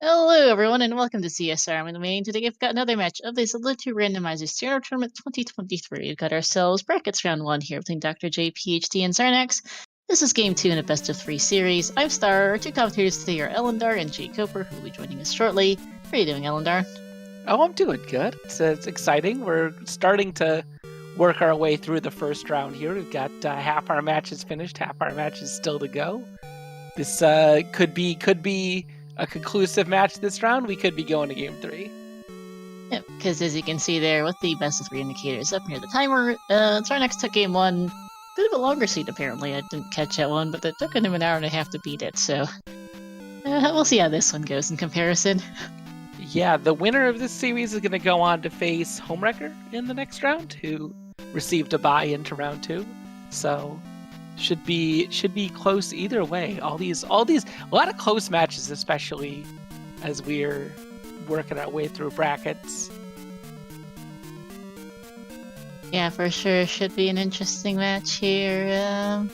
Hello, everyone, and welcome to CSR. I'm in the main. Today, we've got another match of the Z2R Randomizer Zero Tournament 2023. We've got ourselves brackets round 1 here between drjayphd and Xarnax. This is game 2 in a best of 3 series. I'm Star. Our two commentators today are Elendar and Jay Coper, who will be joining us shortly. How are you doing, Elendar? Oh, I'm doing good. It's exciting. We're starting to work our way through the first round here. We've got half our matches finished, half our matches still to go. This could be a conclusive match this round. We could be going to game 3. Yep, because as you can see there, with the best of 3 indicators up near the timer, Xarnax took game 1. Bit of a longer seat, apparently. I didn't catch that one, but it took him an hour and a half to beat it, so we'll see how this one goes in comparison. Yeah, the winner of this series is going to go on to face Homewrecker in the next round, who received a bye into round 2. So should be close either way. All these a lot of close matches, especially as we're working our way through brackets. Yeah, for sure. Should be an interesting match here. A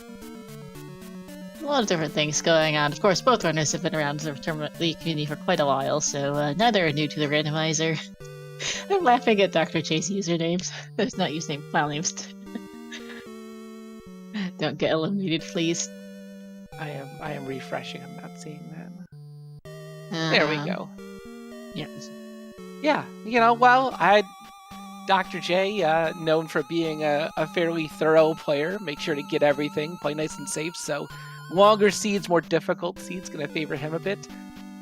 lot of different things going on. Of course, both runners have been around the tournament league community for quite a while, so neither are new to the randomizer. I'm laughing at Dr. J's usernames. There's not username file names. Don't get eliminated, please. I am refreshing. I'm not seeing that. There we go. Yes. Yeah, Dr. J, known for being a fairly thorough player, make sure to get everything, play nice and safe, so longer seeds, more difficult seeds, going to favor him a bit.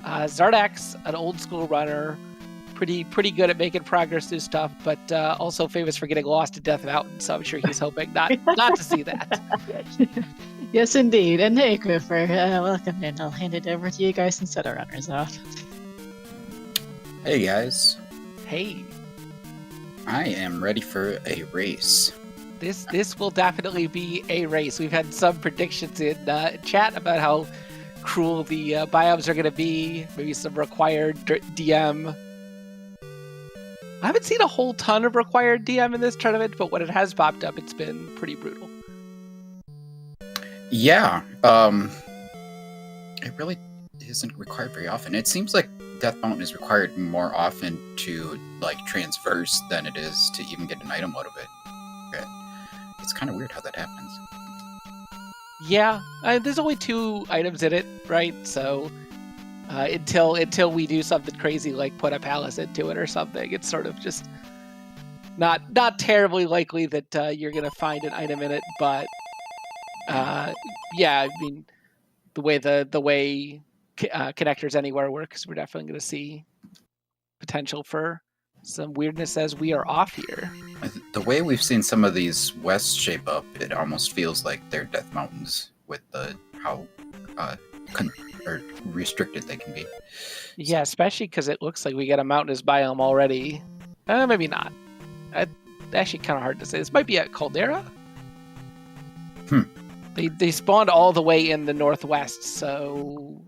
Xarnax, an old school runner, pretty good at making progress through stuff, but also famous for getting lost to Death Mountain, so I'm sure he's hoping not to see that. Yes, indeed. And hey, Clifford, welcome in. I'll hand it over to you guys and set our runners off. Hey guys. Hey. I am ready for a race. This will definitely be a race. We've had some predictions in chat about how cruel the biomes are going to be. Maybe some required DM. I haven't seen a whole ton of required DM in this tournament, but when it has popped up, it's been pretty brutal. Yeah, it really isn't required very often. It seems like Death Mountain is required more often to transverse than it is to even get an item out of it. But it's kind of weird how that happens. Yeah, there's only 2 items in it, right? So until we do something crazy like put a palace into it or something, it's sort of just not terribly likely that you're gonna find an item in it. But yeah, I mean the way connectors anywhere works, we're definitely going to see potential for some weirdness as we are off here. The way we've seen some of these Wests shape up, it almost feels like they're Death Mountains with how restricted they can be. Yeah, especially because it looks like we got a mountainous biome already. Maybe not. Actually kind of hard to say. This might be a caldera. They spawned all the way in the northwest, so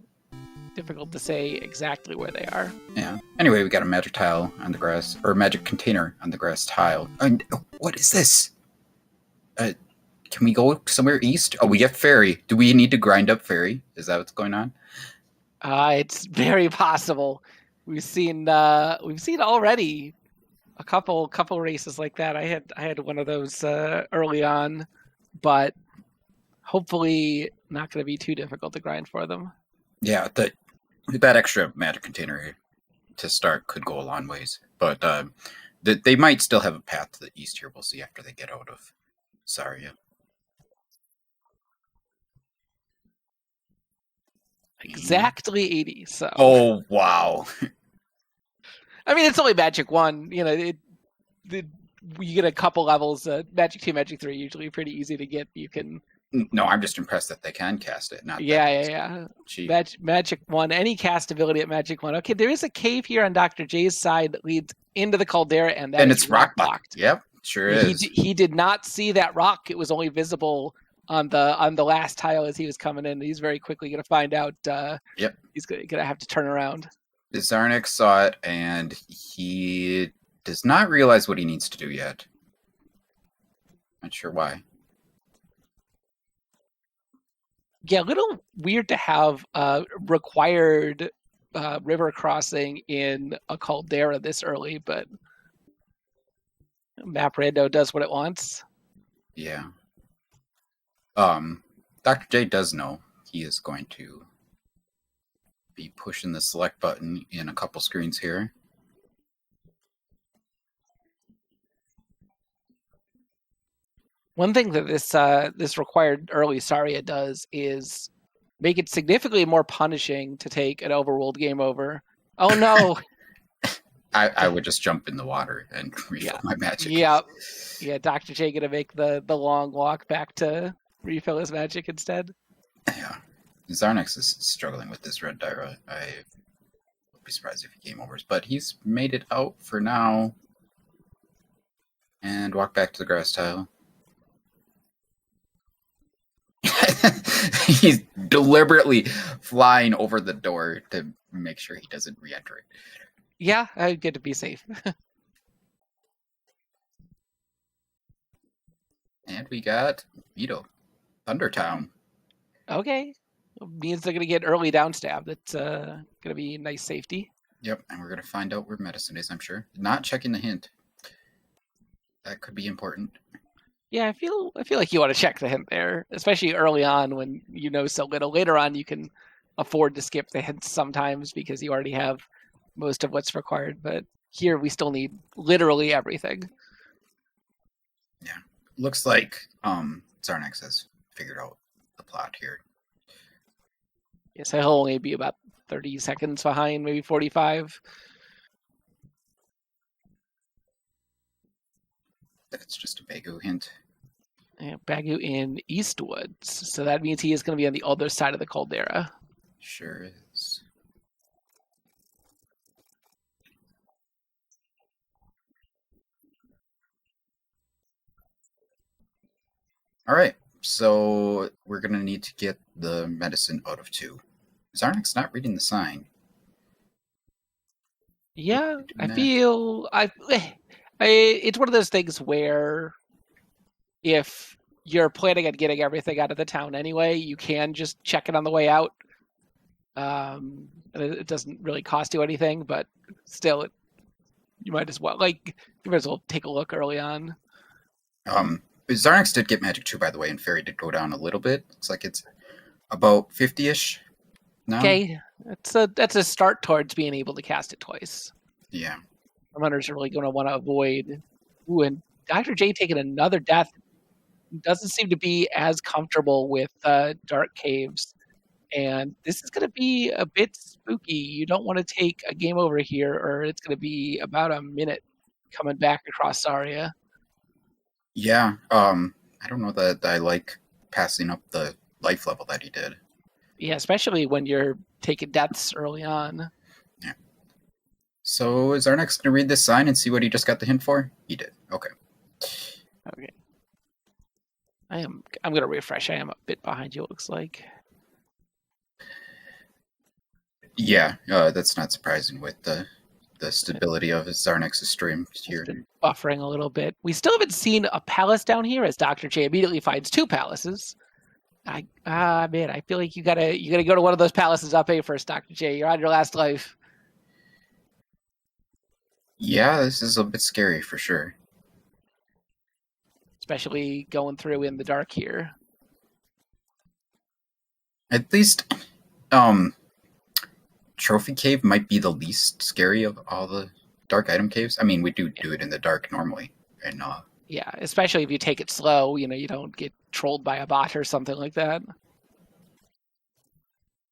difficult to say exactly where they are. Yeah. Anyway, we got a magic tile on the grass, or a magic container on the grass tile. And what is this? Can we go somewhere east? Oh, we get fairy. Do we need to grind up fairy? Is that what's going on? It's very possible. We've seen already a couple races like that. I had one of those early on, but hopefully not going to be too difficult to grind for them. Yeah, that extra magic container to start could go a long ways, but they might still have a path to the east here. We'll see after they get out of Saria. Exactly 80. So. Oh wow! I mean, it's only Magic 1. You get a couple levels. Magic 2, Magic 3 usually pretty easy to get. You can. No, I'm just impressed that they can cast it. Not yeah. Magic 1, any cast ability at Magic 1. Okay, there is a cave here on Dr. J's side that leads into the caldera, and it's rock blocked. Yep, sure is. He did not see that rock. It was only visible on the last tile as he was coming in. He's very quickly going to find out. Yep. He's going to have to turn around. Xarnax saw it, and he does not realize what he needs to do yet. Not sure why. Yeah, a little weird to have required river crossing in a caldera this early, but Map Rando does what it wants. Yeah. Dr. J does know he is going to be pushing the select button in a couple screens here. One thing that this required early Saria does is make it significantly more punishing to take an overruled game over. Oh no! I would just jump in the water and refill my magic. Yeah, Dr. J gonna make the long walk back to refill his magic instead. Yeah. Xarnax is struggling with this red Dyra. I would be surprised if he game overs, but he's made it out for now. And walk back to the grass tile. He's deliberately flying over the door to make sure he doesn't re-enter it. Yeah, I get to be safe. And we got Vito, Thundertown. Okay. Means they're going to get early downstab. That's going to be nice safety. Yep, and we're going to find out where medicine is, I'm sure. Not checking the hint. That could be important. Yeah, I feel like you want to check the hint there, especially early on when you know so little. Later on, you can afford to skip the hints sometimes because you already have most of what's required. But here, we still need literally everything. Yeah, looks like Xarnax has figured out the plot here. Yes, he'll only be about 30 seconds behind, maybe 45. That's just a Bagu hint. Yeah, Bagu in Eastwoods. So that means he is going to be on the other side of the caldera. Sure is. All right, so we're going to need to get the medicine out of 2. Xarnax not reading the sign. Yeah, I feel it's one of those things where if you're planning on getting everything out of the town anyway, you can just check it on the way out. It doesn't really cost you anything, but still, you might as well take a look early on. Xarnax did get magic 2, by the way, and Fairy did go down a little bit. Looks like it's about 50-ish now. Okay, that's a start towards being able to cast it twice. Yeah. Runners are really going to want to avoid. Ooh, and Dr. J taking another death. Doesn't seem to be as comfortable with dark caves. And this is going to be a bit spooky. You don't want to take a game over here, or it's going to be about a minute coming back across Saria. Yeah, I don't know that I like passing up the life level that he did. Yeah, especially when you're taking deaths early on. Yeah. So is Xarnax going to read this sign and see what he just got the hint for? He did. Okay. Okay. I'm going to refresh. I am a bit behind you, it looks like. Yeah, that's not surprising with the stability of Xarnax's stream here. Buffering a little bit. We still haven't seen a palace down here as Dr. J immediately finds 2 palaces. Man, I feel like you gotta go to one of those palaces up A first, Dr. J. You're on your last life. Yeah, this is a bit scary for sure. Especially going through in the dark here. At least, Trophy Cave might be the least scary of all the dark item caves. I mean, we do it in the dark normally, and yeah, especially if you take it slow. You don't get trolled by a bot or something like that.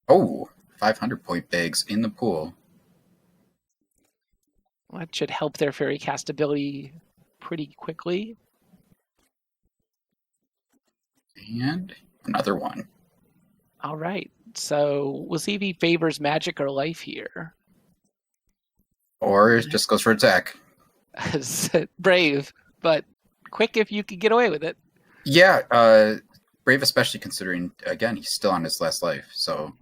Oh, 500-point bags in the pool. Well, that should help their fairy castability pretty quickly. And another one. All right. So we'll see if he favors magic or life here. Or it just goes for attack. Brave, but quick if you could get away with it. Yeah, brave, especially considering, again, he's still on his last life, so...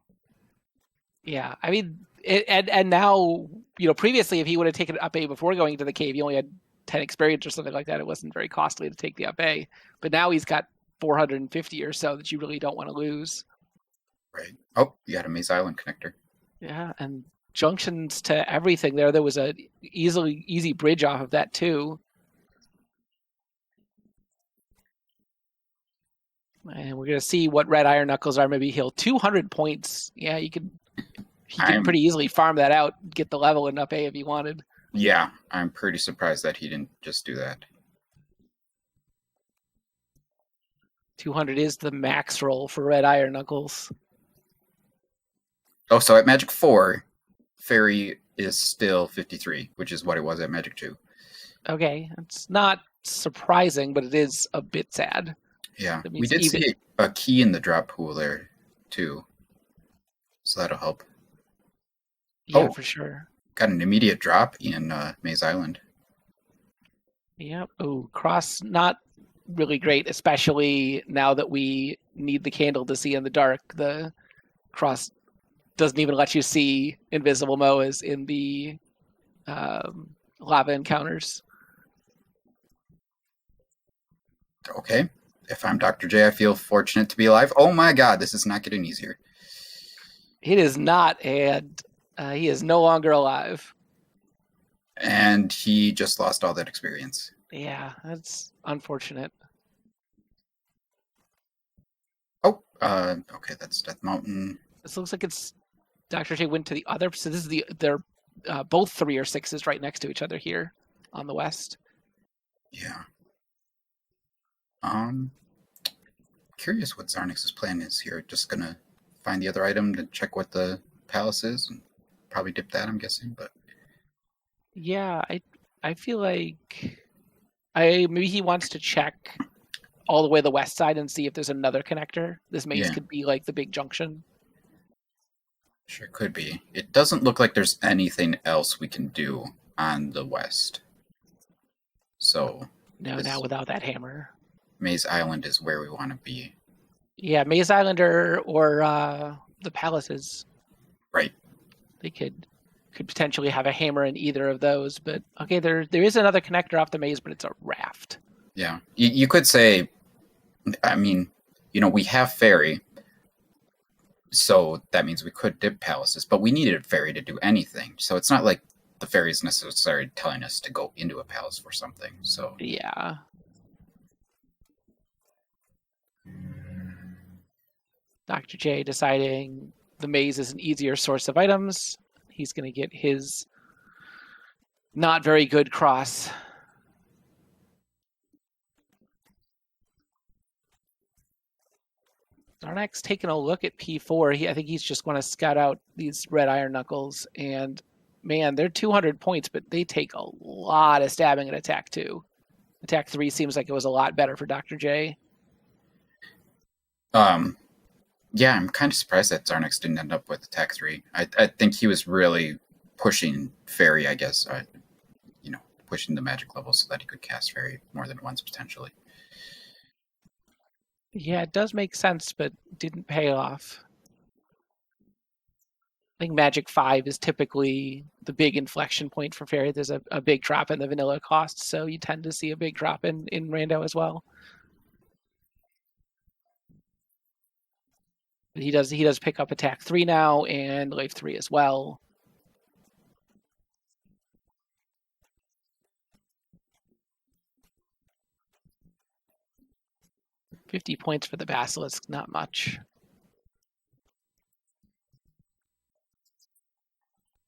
Yeah, I mean, and now, previously, if he would have taken it up A before going into the cave, he only had 10 experience or something like that. It wasn't very costly to take the up A. But now he's got 450 or so that you really don't want to lose. Right. Oh, you got a Maze Island connector. Yeah, and junctions to everything there. There was a easy bridge off of that too. And we're gonna see what red iron knuckles are. Maybe heal 200 points. Yeah, he could pretty easily farm that out, get the level in up A if he wanted. Yeah, I'm pretty surprised that he didn't just do that. 200 is the max roll for red iron knuckles. Oh, so at Magic 4, Fairy is still 53, which is what it was at Magic 2. Okay, it's not surprising, but it is a bit sad. Yeah, we did see a key in the drop pool there, too. So that'll help. Yeah, for sure. Got an immediate drop in Maze Island. Yep. Oh, cross not really great, especially now that we need the candle to see in the dark. The cross doesn't even let you see invisible Moas in the lava encounters. Okay. If I'm Dr. J, I feel fortunate to be alive. Oh my god, this is not getting easier. It is not, and he is no longer alive. And he just lost all that experience. Yeah, that's unfortunate. Oh, okay, that's Death Mountain. This looks like it's Dr. J went to the other. So this is they're both 3 or 6s right next to each other here on the west. Yeah. Curious what Xarnax's plan is here. Just gonna find the other item to check what the palace is, and probably dip that, I'm guessing. But yeah, I feel like maybe he wants to check all the way to the west side and see if there's another connector. This maze could be like the big junction. Sure could be. It doesn't look like there's anything else we can do on the west. So no, now without that hammer. Maze Island is where we want to be. Yeah, Maze Island or the palaces. Right. They could potentially have a hammer in either of those, but okay, there is another connector off the maze, but it's a raft. Yeah, you could say, I mean, we have Fairy, so that means we could dip palaces, but we needed Fairy to do anything, so it's not like the Fairy is necessarily telling us to go into a palace for something, so... Yeah. Dr. J deciding the maze is an easier source of items. He's going to get his not very good cross. Xarnax taking a look at P4. I think he's just going to scout out these red iron knuckles. And man, they're 200 points, but they take a lot of stabbing at attack 2. Attack 3 seems like it was a lot better for Dr. J. Yeah, I'm kind of surprised that Xarnax didn't end up with attack 3. I think he was really pushing Fairy, I guess. Pushing the magic level so that he could cast Fairy more than once, potentially. Yeah, it does make sense, but didn't pay off. I think Magic 5 is typically the big inflection point for Fairy. There's a big drop in the vanilla cost, so you tend to see a big drop in Rando as well. He does pick up attack 3 now and life 3 as well. $50 points for the Basilisk, not much.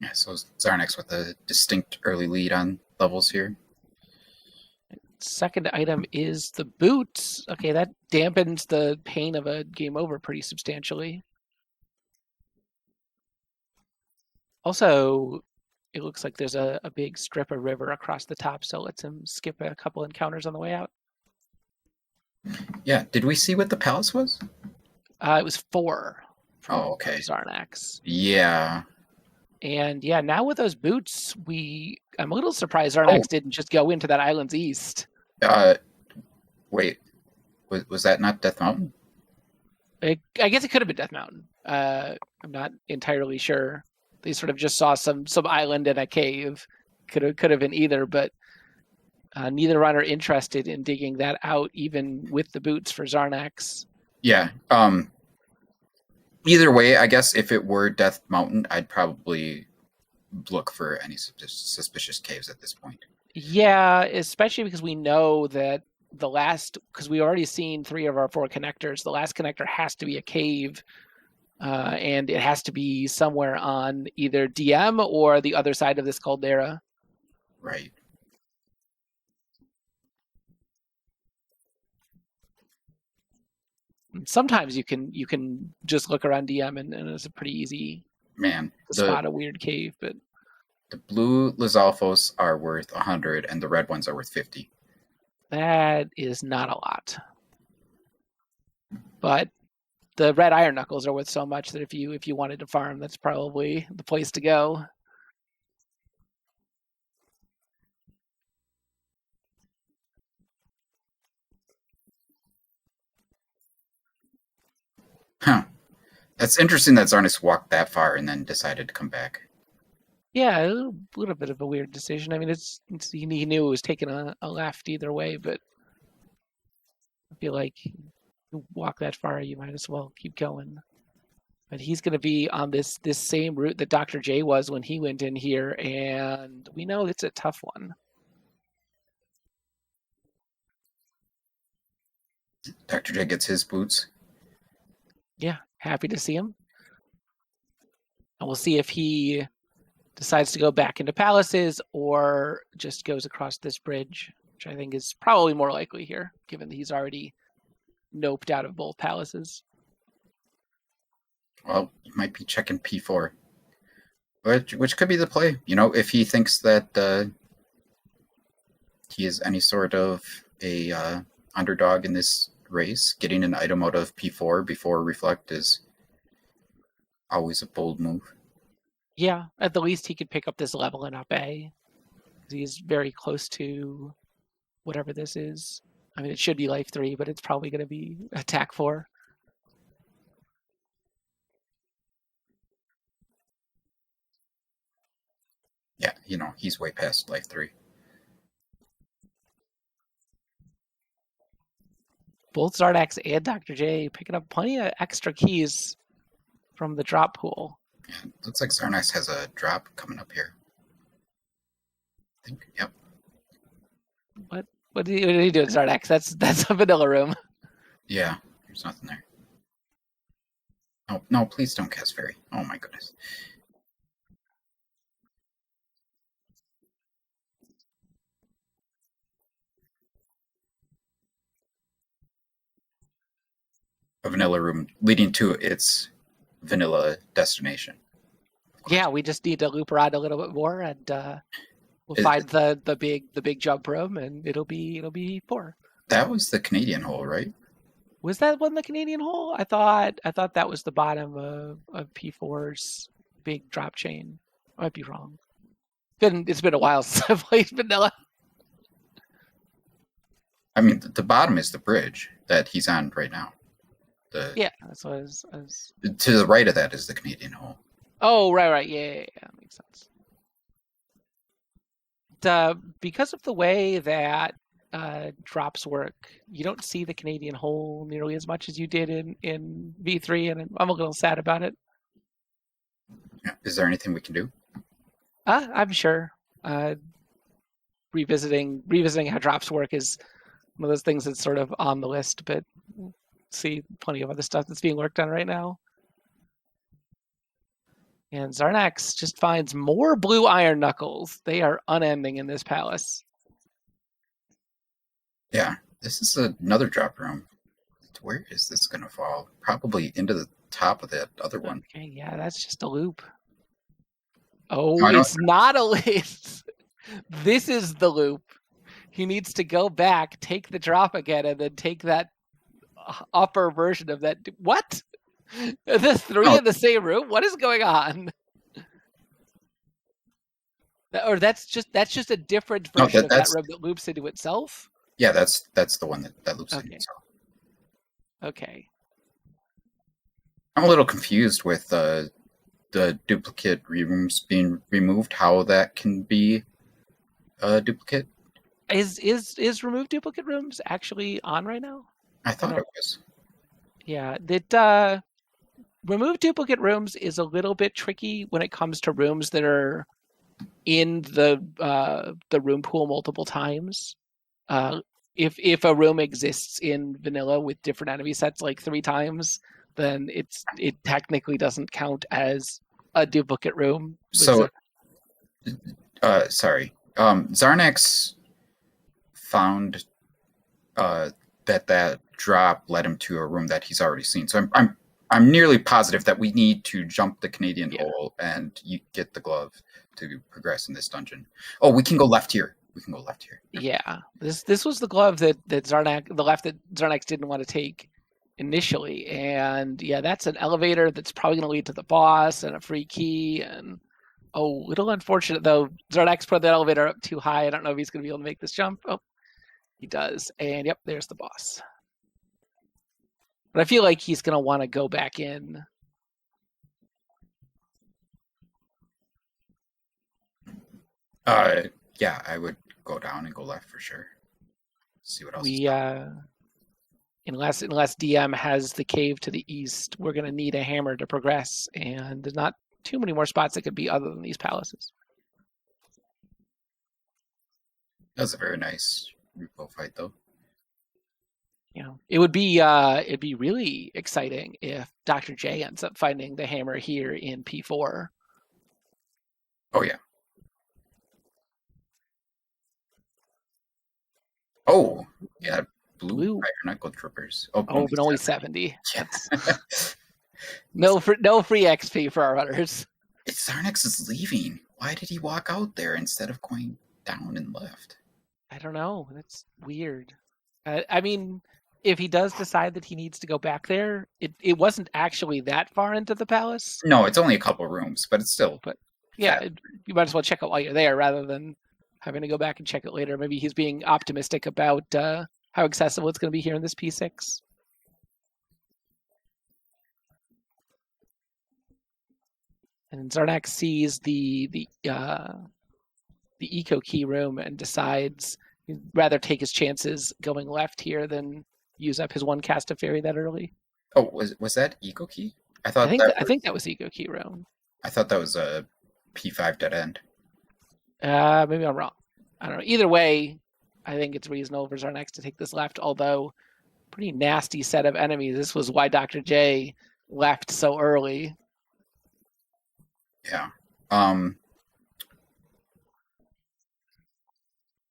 Yeah, so Xarnax with a distinct early lead on levels here. Second item is the boots. Okay, that dampens the pain of a game over pretty substantially. Also, it looks like there's a big strip of river across the top, so it lets him skip a couple encounters on the way out. Yeah, did we see what the palace was? It was 4. Oh, okay. Xarnax. Yeah. And yeah, now with those boots, I'm a little surprised Xarnax didn't just go into that island's east. Wait, was that not Death Mountain? I guess it could have been Death Mountain. I'm not entirely sure. They sort of just saw some island and a cave. Could have been either, but neither runner interested in digging that out, even with the boots for Xarnax. Yeah. Either way, I guess if it were Death Mountain, I'd probably look for any suspicious caves at this point. Yeah, especially because we know that because we've already seen 3 of our 4 connectors, the last connector has to be a cave, and it has to be somewhere on either DM or the other side of this caldera. Right. Sometimes you can just look around DM and it's a pretty easy to spot a weird cave, but the blue Lizalfos are worth 100 and the red ones are worth 50. That is not a lot. But the red iron knuckles are worth so much that if you wanted to farm, that's probably the place to go. Huh. That's interesting that Xarnax walked that far and then decided to come back. Yeah, a little bit of a weird decision. I mean, he knew it was taking a left either way, but I feel like you walk that far, you might as well keep going. But he's going to be on this same route that Dr. J was when he went in here, and we know it's a tough one. Dr. J gets his boots. Yeah, happy to see him. And we'll see if he decides to go back into palaces or just goes across this bridge, which I think is probably more likely here, given that he's already noped out of both palaces. Well, he might be checking P4, which could be the play. You know, if he thinks that he is any sort of a underdog in this race, getting an item out of P4 before Reflect is always a bold move. Yeah, at the least he could pick up this level in up A. He's very close to whatever this is. I mean, it should be life 3, but it's probably going to be attack 4. Yeah, you know, he's way past life 3. Both Xarnax and Dr. J picking up plenty of extra keys from the drop pool. Yeah, looks like Xarnax has a drop coming up here. I think, yep. What are you doing, Xarnax? That's a vanilla room. Yeah, there's nothing there. Oh, no, please don't cast Fairy. Oh my goodness. A vanilla room leading to its vanilla destination. Yeah, we just need to loop around a little bit more, and we'll find the big jump room, and it'll be 4. That was the Canadian hole, right? Was that one the Canadian hole? I thought that was the bottom of P4's big drop chain. I might be wrong. It's been a while since I've played vanilla. I mean, the bottom is the bridge that he's on right now. Yeah, that's what I was... To the right of that is the Canadian hole. Oh, right. Yeah, that makes sense. Because of the way that drops work, you don't see the Canadian hole nearly as much as you did in V3, and I'm a little sad about it. Yeah. Is there anything we can do? I'm sure. Revisiting how drops work is one of those things that's sort of on the list, but see plenty of other stuff that's being worked on right now. And Xarnax just finds more blue iron knuckles. They are unending in this palace. Yeah, this is another drop room. Where is this going to fall? Probably into the top of that other one. Okay, yeah, that's just a loop. Oh, it's not a loop. This is the loop. He needs to go back, take the drop again, and then take that upper version of that. What? Are the 3 in the same room? What is going on? Or that's just a different version of that room that loops into itself? Yeah, that's the one that loops into itself. Okay. I'm a little confused with the duplicate rooms being removed. How that can be a duplicate? Is remove duplicate rooms actually on right now? I thought it was. Yeah, that remove duplicate rooms is a little bit tricky when it comes to rooms that are in the room pool multiple times. If a room exists in vanilla with different enemy sets like 3 times, then it technically doesn't count as a duplicate room. So, sorry. Xarnax found that drop led him to a room that he's already seen. So I'm nearly positive that we need to jump the Canadian hole and you get the glove to progress in this dungeon. Oh, we can go left here. Yeah, this was the glove that Xarnax didn't want to take initially, and yeah, that's an elevator that's probably going to lead to the boss and a free key. And little unfortunate though, Xarnax put that elevator up too high. I don't know if he's going to be able to make this jump. Oh, he does, and yep, there's the boss. But I feel like he's going to want to go back in. Yeah, I would go down and go left for sure. See what else. Unless DM has the cave to the east, we're going to need a hammer to progress, and there's not too many more spots that could be other than these palaces. That was a very nice repo fight, though. You know, it'd be really exciting if Dr. J ends up finding the hammer here in P4. Oh yeah. Oh yeah, blue fire knuckle troopers. But only 70. Yes. No free XP for our runners. Xarnax is leaving. Why did he walk out there instead of going down and left? I don't know. That's weird. I mean, if he does decide that he needs to go back there, it wasn't actually that far into the palace. No, it's only a couple rooms, but it's still. But yeah, you might as well check it while you're there rather than having to go back and check it later. Maybe he's being optimistic about how accessible it's going to be here in this P6. And Xarnax sees the eco key room and decides he'd rather take his chances going left here than use up his one cast of fairy that early. Oh, was that eco key? I think that was eco key room. I thought that was a P5 dead end. Maybe I'm wrong. I don't know. Either way, I think it's reasonable for Xarnax to take this left, although pretty nasty set of enemies. This was why Dr. J left so early. Yeah.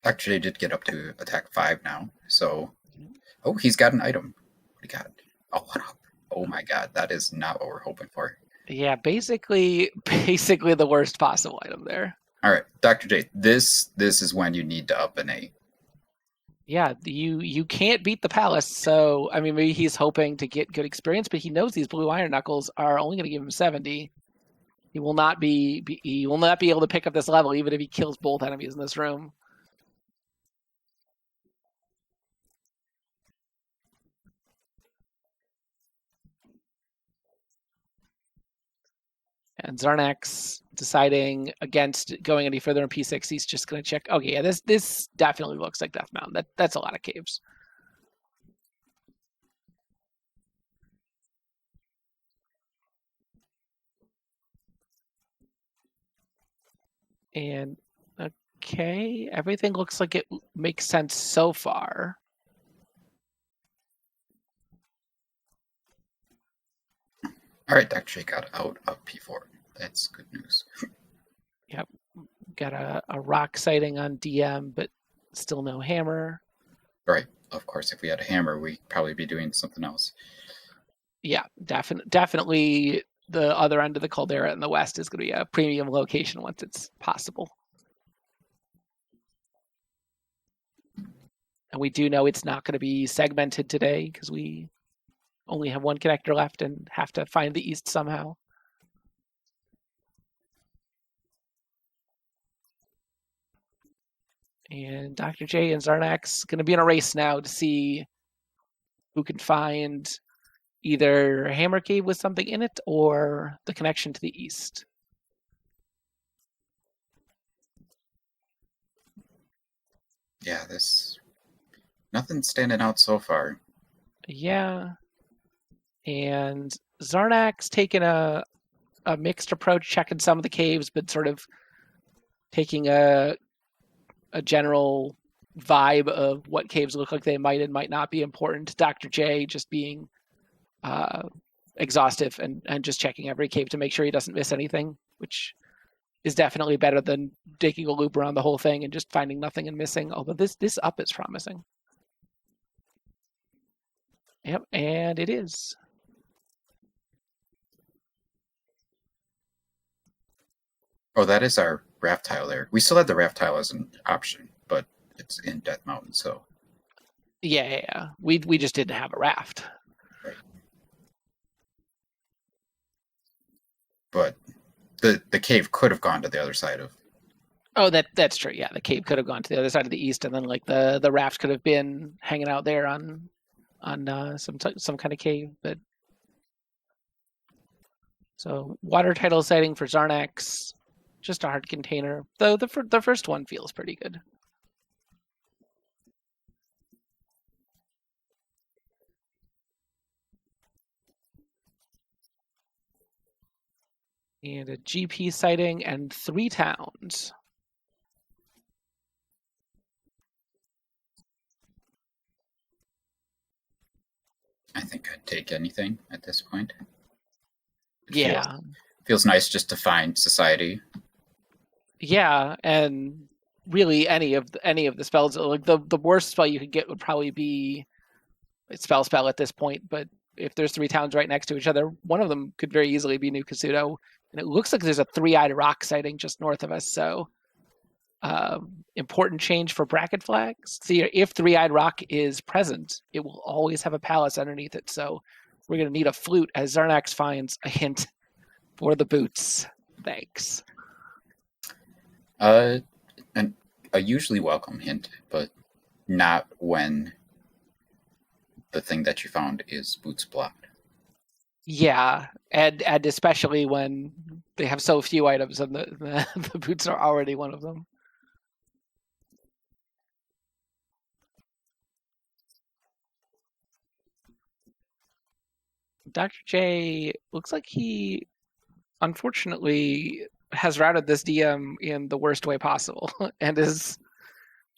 Dr. J did get up to attack 5 now, so... Oh, he's got an item. What do you got? Oh, what up? Oh my god, that is not what we're hoping for. Yeah, basically the worst possible item there. All right, Dr. J, this is when you need to up an A. Yeah, you can't beat the palace, so I mean maybe he's hoping to get good experience, but he knows these blue iron knuckles are only going to give him 70. He will not be able to pick up this level even if he kills both enemies in this room. And Xarnax deciding against going any further in P6, he's just going to check. Okay, yeah, this definitely looks like Death Mountain. That's a lot of caves. And okay, everything looks like it makes sense so far. All right, Dr. J got out of P4. That's good news. Yep, got a rock sighting on DM, but still no hammer. Right, of course, if we had a hammer, we'd probably be doing something else. Yeah, definitely the other end of the caldera in the west is going to be a premium location once it's possible. And we do know it's not going to be segmented today because we only have one connector left and have to find the east somehow. And Dr. J and Xarnax going to be in a race now to see who can find either Hammer Cave with something in it or the connection to the east. Yeah, nothing's standing out so far. Yeah. And Xarnax taking a mixed approach, checking some of the caves, but sort of taking a general vibe of what caves look like they might and might not be important. Dr. J just being exhaustive and just checking every cave to make sure he doesn't miss anything, which is definitely better than taking a loop around the whole thing and just finding nothing and missing. Although this up is promising. Yep, and it is. Oh, that is our raft tile there. We still had the raft tile as an option, but it's in Death Mountain, so. Yeah. We just didn't have a raft. Right. But the cave could have gone to the other side of. Oh, that's true. Yeah, the cave could have gone to the other side of the east, and then like the raft could have been hanging out there on some kind of cave. But so water title sighting for Xarnax, just a hard container. Though the first one feels pretty good. And a GP sighting and 3 towns. I think I'd take anything at this point. Yeah. Feels nice just to find society. Yeah, and really any of the spells, like the worst spell you could get would probably be spell at this point, but if there's 3 towns right next to each other, one of them could very easily be New Kasuto. And it looks like there's a 3-eyed rock sighting just north of us, so important change for bracket flags. See, if 3-eyed rock is present, it will always have a palace underneath it, so we're going to need a flute as Xarnax finds a hint for the boots. Thanks. And a usually welcome hint, but not when the thing that you found is boots blocked. Yeah, and especially when they have so few items and the boots are already one of them. Dr. J looks like he, unfortunately, has routed this DM in the worst way possible and is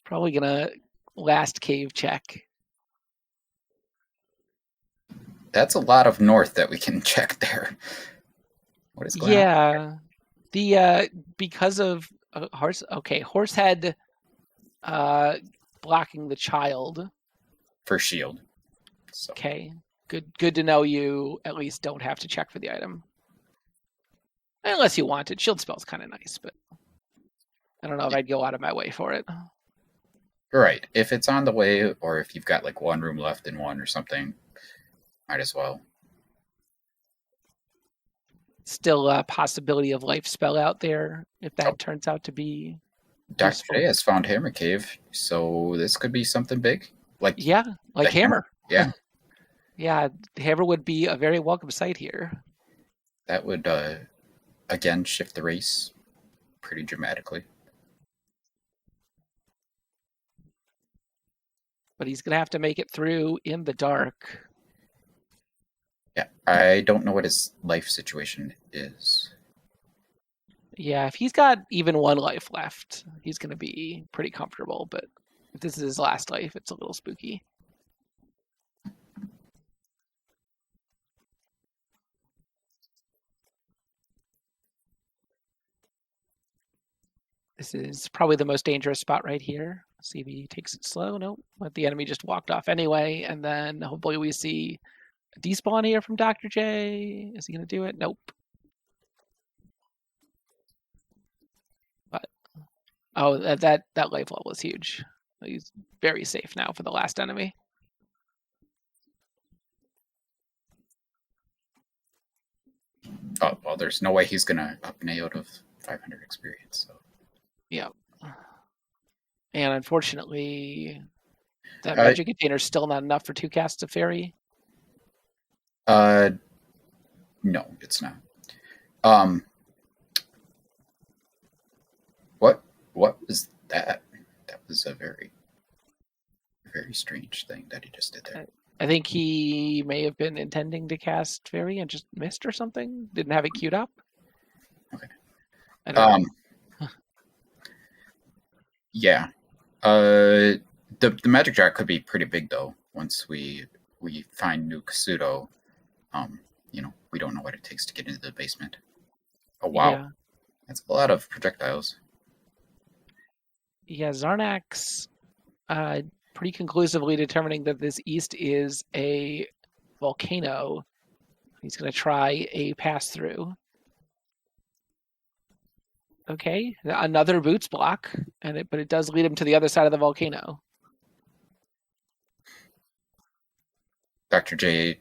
probably going to last cave check. That's a lot of north that we can check there. What is going on? Yeah, because of Horsehead blocking the child. For shield. So. Okay, good to know you at least don't have to check for the item. Unless you want it. Shield spell's kind of nice, but I don't know if I'd go out of my way for it. Right. If it's on the way, or if you've got like 1 room left in one or something, might as well. Still a possibility of life spell out there if that turns out to be. Dr. J has found Hammer Cave, so this could be something big. Like Hammer. Yeah. Yeah, Hammer would be a very welcome sight here. That would again shift the race pretty dramatically. But he's gonna have to make it through in the dark. Yeah, I don't know what his life situation is. Yeah, if he's got even 1 life left, he's going to be pretty comfortable. But if this is his last life, it's a little spooky. This is probably the most dangerous spot right here. See if he takes it slow. Nope, but the enemy just walked off anyway. And then hopefully we see a despawn here from Dr. J. Is he going to do it? Nope. But that life level is huge. He's very safe now for the last enemy. Oh, well, there's no way he's going to up an out of 500 experience. So. Yeah. And unfortunately, that magic container is still not enough for 2 casts of fairy. No, it's not. What was that? That was a very, very strange thing that he just did there. I think he may have been intending to cast fairy and just missed or something. Didn't have it queued up. Okay. I don't know. Yeah. The magic jar could be pretty big though. Once we find new Kasuto, we don't know what it takes to get into the basement. Oh wow, Yeah. that's a lot of projectiles. Yeah, Xarnax pretty conclusively determining that this east is a volcano. He's going to try a pass through. Okay, another boots block, but it does lead him to the other side of the volcano. Dr. J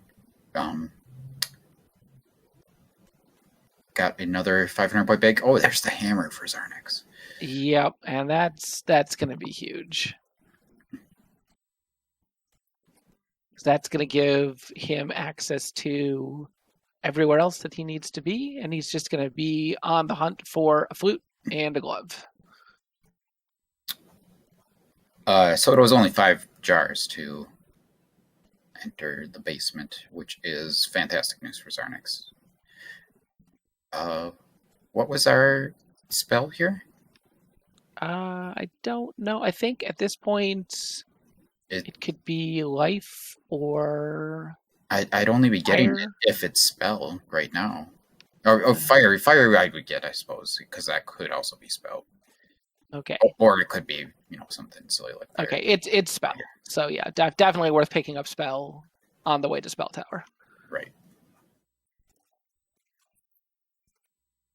got another 500 point bag. Oh, there's the hammer for Xarnax. Yep, and that's going to be huge. That's going to give him access to everywhere else that he needs to be, and he's just going to be on the hunt for a flute and a glove. So it was only 5 jars to enter the basement, which is fantastic news for Xarnax. What was our spell here? I don't know. I think at this point it could be life or I'd only be getting it if it's spell right now. Or fire. Fire I would get, I suppose, because that could also be spell. Okay. Or it could be, something silly like that. Okay, it's spell. So yeah, definitely worth picking up spell on the way to Spell Tower. Right.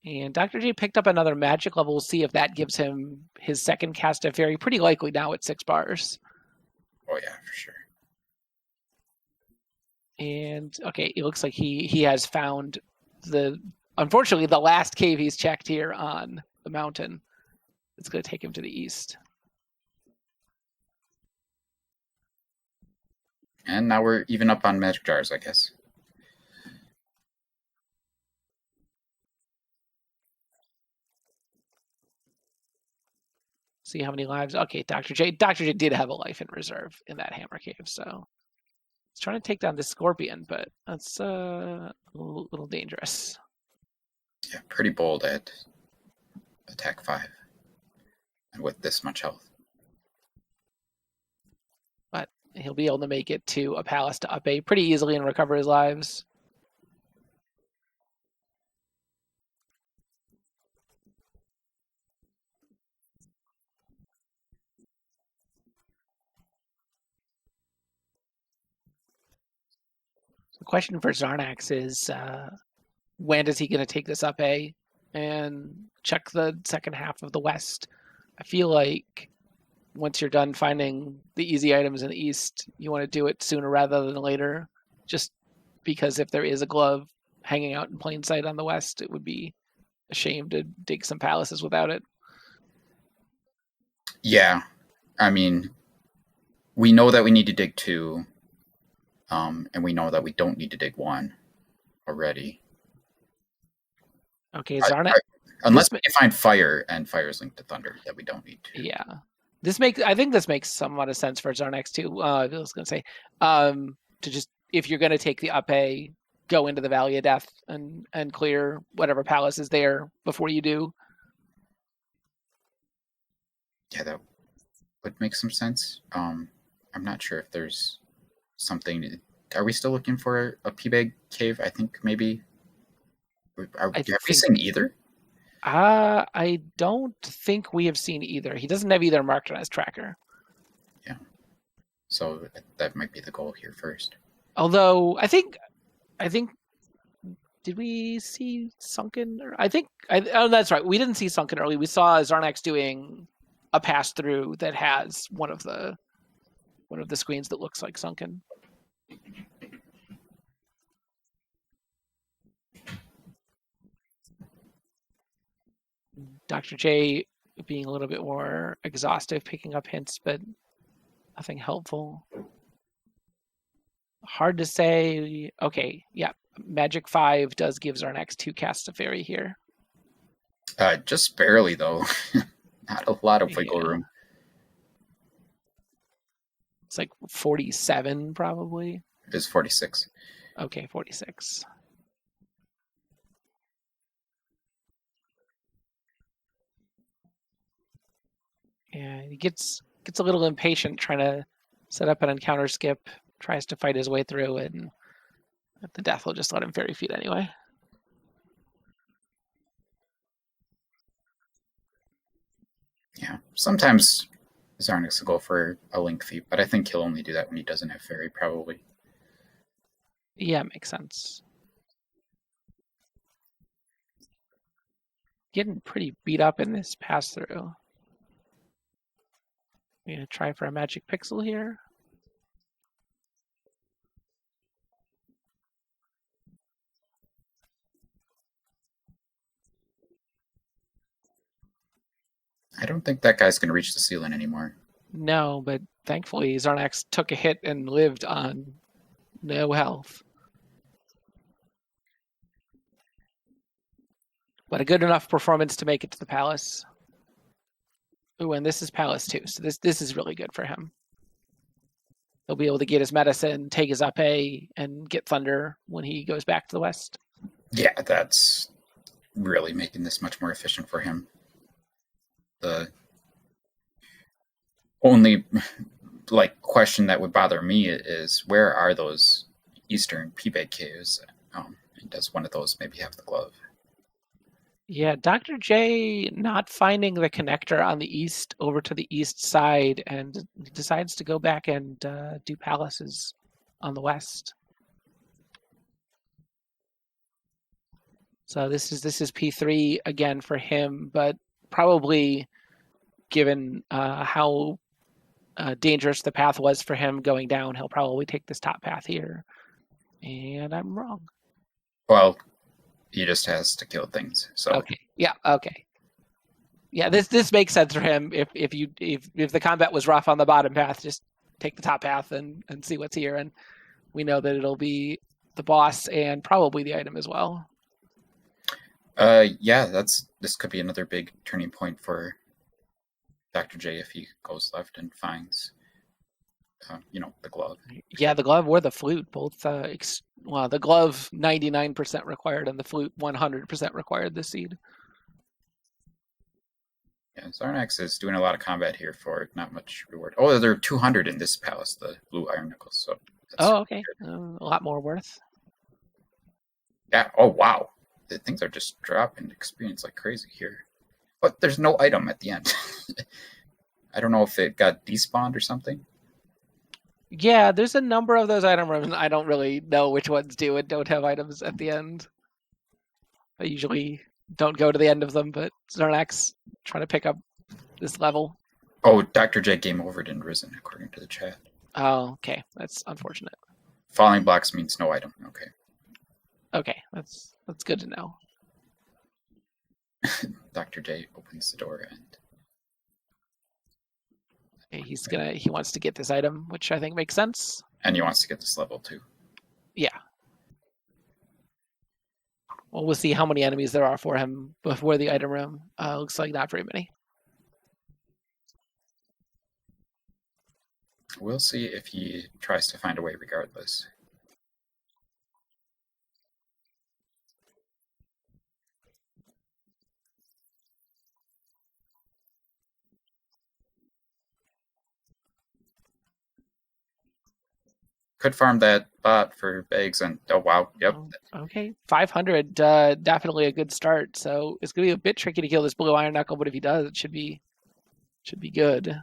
And Dr. J picked up another magic level. We'll see if that gives him his second cast of fairy. Pretty likely now at 6 bars. Oh yeah, for sure. And okay, it looks like he has found unfortunately the last cave he's checked here on the mountain. It's going to take him to the east. And now we're even up on magic jars, I guess. See how many lives. Okay, Dr. J did have a life in reserve in that hammer cave, so he's trying to take down this scorpion, but that's a little dangerous. Yeah, pretty bold at attack 5. And with this much health. But he'll be able to make it to a palace to up A pretty easily and recover his lives. The question for Xarnax is when is he going to take this up A and check the second half of the west? I feel like once you're done finding the easy items in the east, you want to do it sooner rather than later, just because if there is a glove hanging out in plain sight on the west, it would be a shame to dig some palaces without it. Yeah, I mean, we know that we need to dig 2, and we know that we don't need to dig 1 already. Okay, Xarnax. Unless we find fire, and fire is linked to thunder, that we don't need to. Yeah, I think this makes somewhat of sense for Xarnax too. I was going to say, to just if you're going to take the up A, go into the Valley of Death and clear whatever palace is there before you do. Yeah, that would make some sense. I'm not sure if there's something. Are we still looking for a P-Bag cave? I think maybe. Have we seen either? I don't think we have seen either. He doesn't have either marked on his tracker. Yeah. So that might be the goal here first. Although I think did we see Sunken? Oh, that's right. We didn't see Sunken early. We saw Xarnax doing a pass through that has one of the screens that looks like Sunken. Dr. J being a little bit more exhaustive, picking up hints, but nothing helpful. Hard to say. Okay, yeah. Magic 5 does give Xarnax 2 casts of fairy here. Just barely, though. Not a lot of wiggle room. It's like 47, probably. It is 46. Okay, 46. Yeah, he gets a little impatient trying to set up an encounter skip, tries to fight his way through, and the death will just let him fairy feed anyway. Yeah, sometimes Xarnax will go for a link feat, but I think he'll only do that when he doesn't have fairy, probably. Yeah, makes sense. Getting pretty beat up in this pass through. I'm gonna try for a magic pixel here. I don't think that guy's going to reach the ceiling anymore. No, but thankfully Xarnax took a hit and lived on no health. But a good enough performance to make it to the palace. Ooh, and this is palace too, so this is really good for him. He'll be able to get his medicine, take his AP, and get Thunder when he goes back to the west. Yeah, that's really making this much more efficient for him. The only question that would bother me is where are those eastern P-bag caves? Does one of those maybe have the glove? Yeah, Dr. J not finding the connector on the east over to the east side, and decides to go back and do palaces on the west. So this is P3 again for him, but probably given how dangerous the path was for him going down, he'll probably take this top path here. And I'm wrong. Well, he just has to kill things. So okay, yeah, okay, yeah. This makes sense for him. If the combat was rough on the bottom path, just take the top path and see what's here. And we know that it'll be the boss and probably the item as well. Yeah, this could be another big turning point for Dr. J if he goes left and finds, the glove. Yeah, the glove or the flute, both. Well, the glove 99% required, and the flute 100% required this seed. Yeah, Xarnax is doing a lot of combat here for not much reward. Oh, there are 200 in this palace, the blue iron nickels. So. Okay, a lot more worth. Yeah. Oh, wow. The things are just dropping experience like crazy here. But there's no item at the end. I don't know if it got despawned or something. Yeah, there's a number of those item rooms. I don't really know which ones do and don't have items at the end. I usually don't go to the end of them, but Xarnax trying to pick up this level. Oh, Dr. J game overed and risen, according to the chat. Oh, okay. That's unfortunate. Falling blocks means no item. Okay. Okay, that's good to know. Dr. J opens the door and he wants to get this item, which I think makes sense. And he wants to get this level too. Yeah. Well, we'll see how many enemies there are for him before the item room. Looks like not very many. We'll see if he tries to find a way regardless. Could farm that bot for bags and oh wow, yep. Okay, 500, definitely a good start. So it's gonna be a bit tricky to kill this blue iron knuckle, but if he does, it should be good.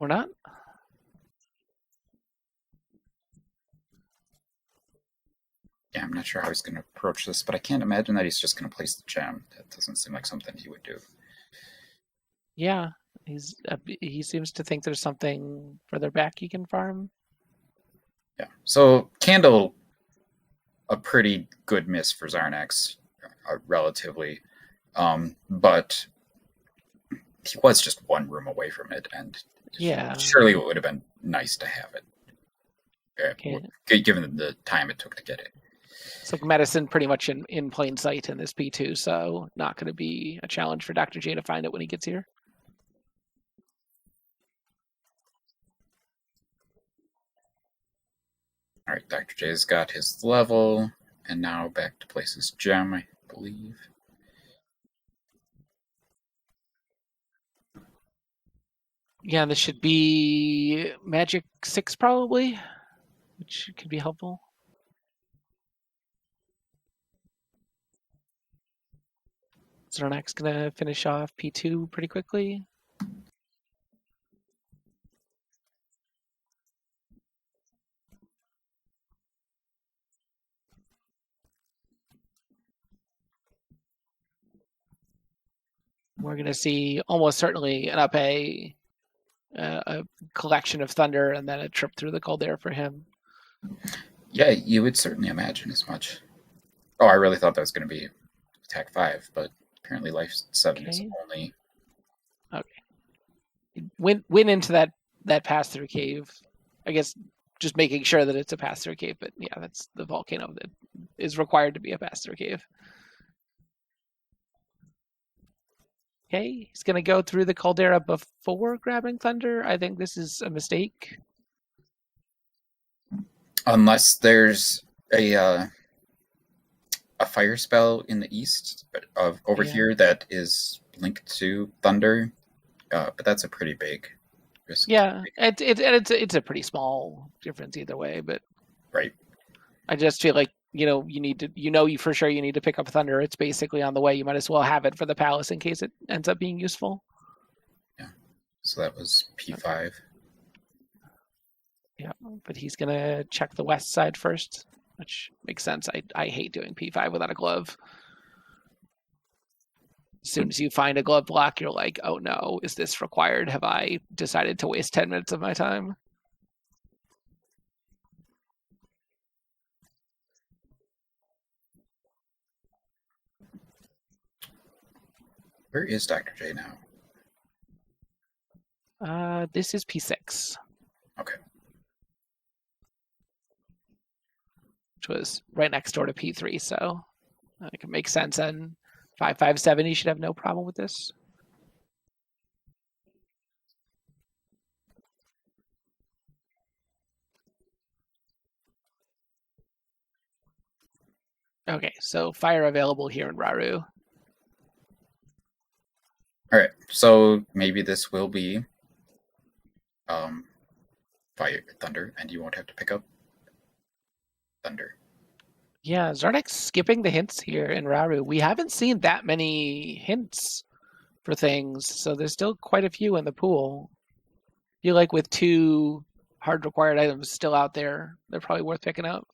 Or not? Yeah, I'm not sure how he's going to approach this, but I can't imagine that he's just going to place the gem. That doesn't seem like something he would do. Yeah, he seems to think there's something further back he can farm. Yeah, so Candle, a pretty good miss for Xarnax, relatively, but he was just one room away from it, and yeah, surely it would have been nice to have it, okay. Given the time it took to get it. It's like medicine pretty much in plain sight in this P2, so not going to be a challenge for Dr. J to find it when he gets here. All right, Dr. J's got his level, and now back to place his gem, I believe. Yeah, this should be Magic 6 probably, which could be helpful. Xarnax gonna finish off P2 pretty quickly. We're gonna see almost certainly an up a collection of Thunder and then a trip through the Caldera for him. Yeah, you would certainly imagine as much. Oh, I really thought that was going to be attack 5, but apparently life 7 is only. Okay. Win into that pass through cave. I guess just making sure that it's a pass through cave, but yeah, that's the volcano that is required to be a pass through cave. Okay, he's gonna go through the Caldera before grabbing Thunder. I think this is a mistake. Unless there's a fire spell in the east over here that is linked to Thunder, but that's a pretty big risk. Yeah, it's a pretty small difference either way, but right. I just feel like you for sure you need to pick up Thunder. It's basically on the way. You might as well have it for the palace in case it ends up being useful. Yeah. So that was P5. Yeah, but he's gonna check the west side first, which makes sense. I hate doing P5 without a glove. As soon as you find a glove block, you're like, oh no, is this required? Have I decided to waste 10 minutes of my time? Where is Dr. J now? This is P6. Okay. Which was right next door to P3, so it can make sense. And 557, you should have no problem with this. Okay, so fire available here in Raru. All right, so maybe this will be fire Thunder, and you won't have to pick up Thunder. Yeah, Xarnax skipping the hints here in Raru. We haven't seen that many hints for things, so there's still quite a few in the pool. I feel like with 2 hard required items still out there, they're probably worth picking up.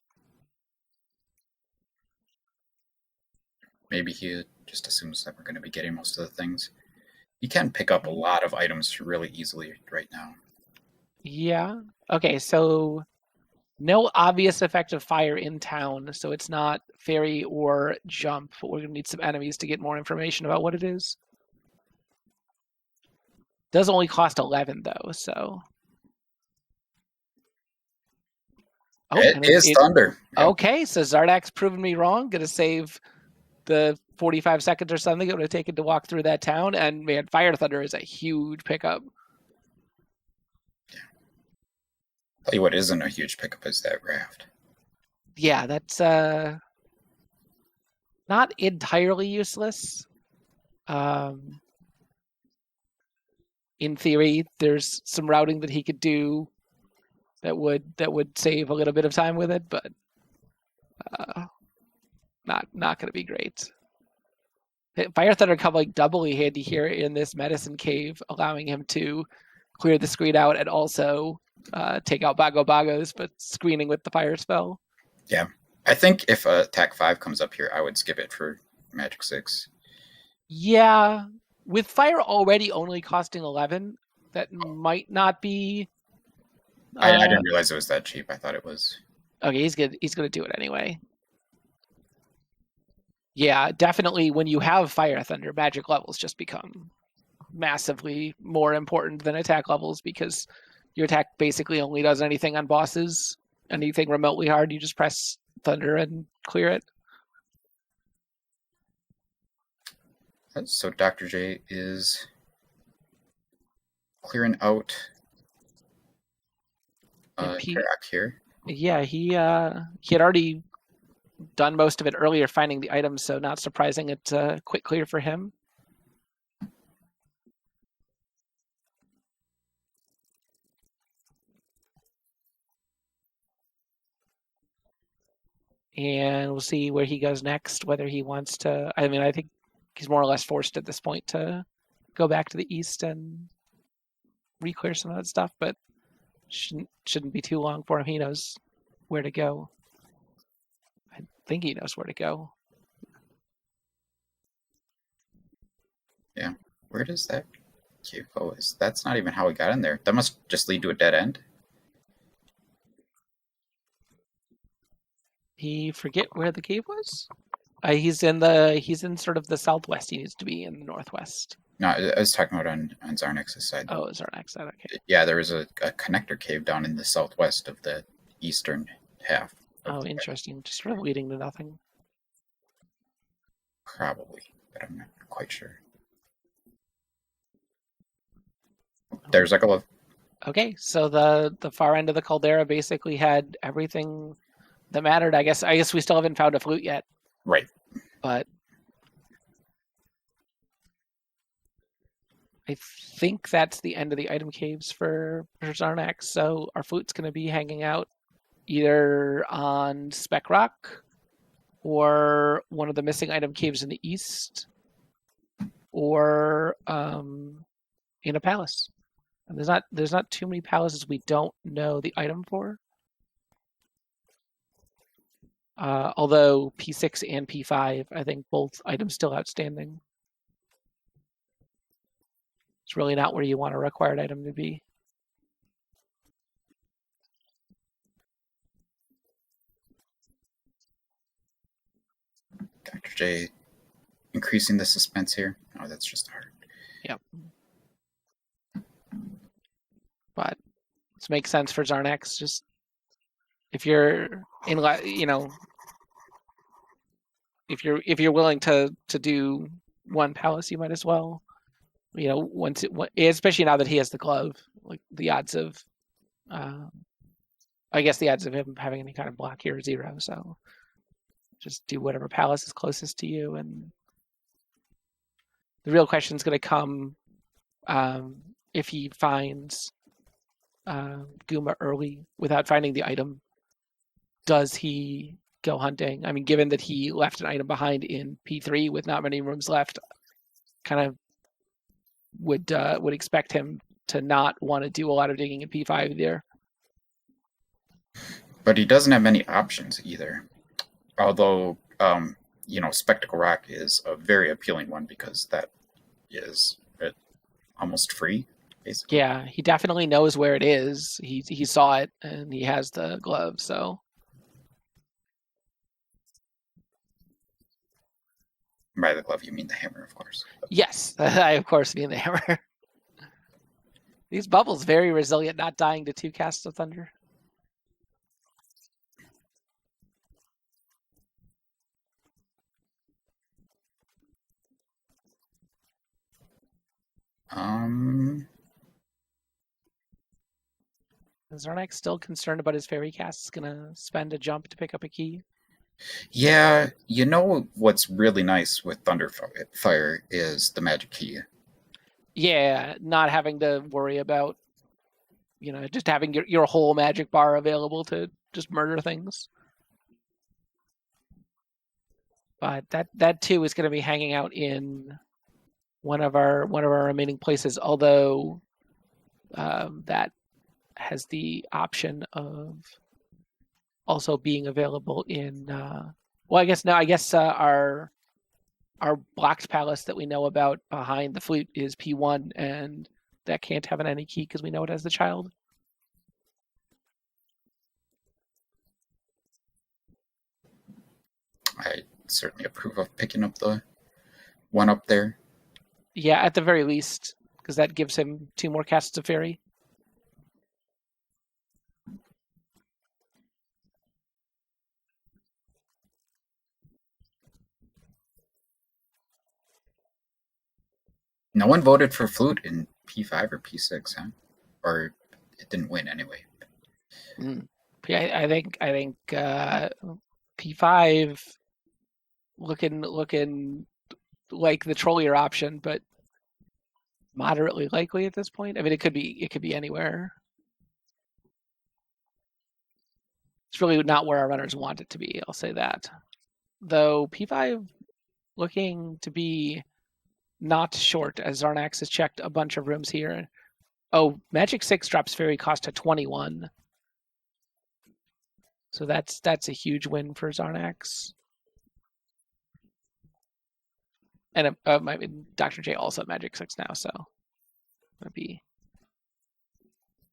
Maybe he just assumes that we're going to be getting most of the things. You can pick up a lot of items really easily right now. Yeah. Okay, so no obvious effect of fire in town, so it's not fairy or jump, but we're going to need some enemies to get more information about what it is. Does only cost 11 though, so. Oh, it is Thunder. Okay, so Xarnax proving me wrong. Gonna save the 45 seconds or something it would have taken to walk through that town, and man, Fire Thunder is a huge pickup. Tell you what isn't a huge pickup is that raft. Yeah, that's not entirely useless. In theory, there's some routing that he could do that would save a little bit of time with it, but not going to be great. Fire Thunder come like doubly handy here in this medicine cave, allowing him to clear the screen out and also take out Bagos, but screening with the fire spell. Yeah, I think if attack 5 comes up here, I would skip it for Magic 6. Yeah, with fire already only costing 11, that might not be. I didn't realize it was that cheap. I thought it was. Okay, he's gonna do it anyway. Yeah, definitely. When you have Fire Thunder, magic levels just become massively more important than attack levels because your attack basically only does anything on bosses. Anything remotely hard, you just press Thunder and clear it. So Dr. J is clearing out Karak here. Yeah, he had already done most of it earlier, finding the items, so not surprising it's a quick clear for him. And we'll see where he goes next, whether he wants to... I mean, I think he's more or less forced at this point to go back to the east and re-clear some of that stuff, but shouldn't be too long for him. He knows where to go. I think he knows where to go. Yeah. Where does that cave go? That's not even how we got in there. That must just lead to a dead end. He forget where the cave was? He's in sort of the southwest. He needs to be in the northwest. No, I was talking about on Xarnax's side. Oh, Xarnax side, okay. Yeah, there was a connector cave down in the southwest of the eastern half. Oh, interesting. Just sort of leading to nothing. Probably, but I'm not quite sure. There's a glove. Okay, so the far end of the caldera basically had everything that mattered. I guess we still haven't found a flute yet. Right. But I think that's the end of the item caves for Xarnax. So our flute's going to be hanging out either on Spec Rock or one of the missing item caves in the east, or in a palace. And there's not too many palaces we don't know the item for. Although P6 and P5, I think both items still outstanding. It's really not where you want a required item to be. Dr. J increasing the suspense here. Oh, that's just hard. Yep. But this makes sense for Xarnax. Just if you're in, if you're willing to do one palace, you might as well. Especially now that he has the glove, like the odds of, I guess the odds of him having any kind of block here are 0. So just do whatever palace is closest to you, and the real question is going to come if he finds Guma early without finding the item. Does he go hunting? I mean, given that he left an item behind in P3 with not many rooms left, kind of would expect him to not want to do a lot of digging in P5 there. But he doesn't have many options either. Although, Spectacle Rock is a very appealing one because that is almost free, basically. Yeah, he definitely knows where it is. He saw it, and he has the glove, so... By the glove, you mean the hammer, of course. Yes, I of course mean the hammer. These bubbles very resilient, not dying to 2 casts of thunder. Is Xarnax still concerned about his fairy cast? Gonna spend a jump to pick up a key? Yeah, what's really nice with Thunderfire is the magic key. Yeah, not having to worry about, just having your whole magic bar available to just murder things. But that too is going to be hanging out in one of our remaining places, although that has the option of also being available in our blocked palace that we know about behind the flute is P1, and that can't have an any key because we know it has the child. I certainly approve of picking up the one up there. Yeah, at the very least, because that gives him 2 more casts of fairy. No one voted for flute in P5 or P6, huh? Or it didn't win anyway. I think P5 looking like the trollier option, but moderately likely at this point. I mean, it could be anywhere. It's really not where our runners want it to be, I'll say that. Though P5 looking to be not short, as Xarnax has checked a bunch of rooms here. Oh, Magic 6 drops fairy cost to 21. So that's a huge win for Xarnax. And Dr. J also at Magic 6 now, so that'd be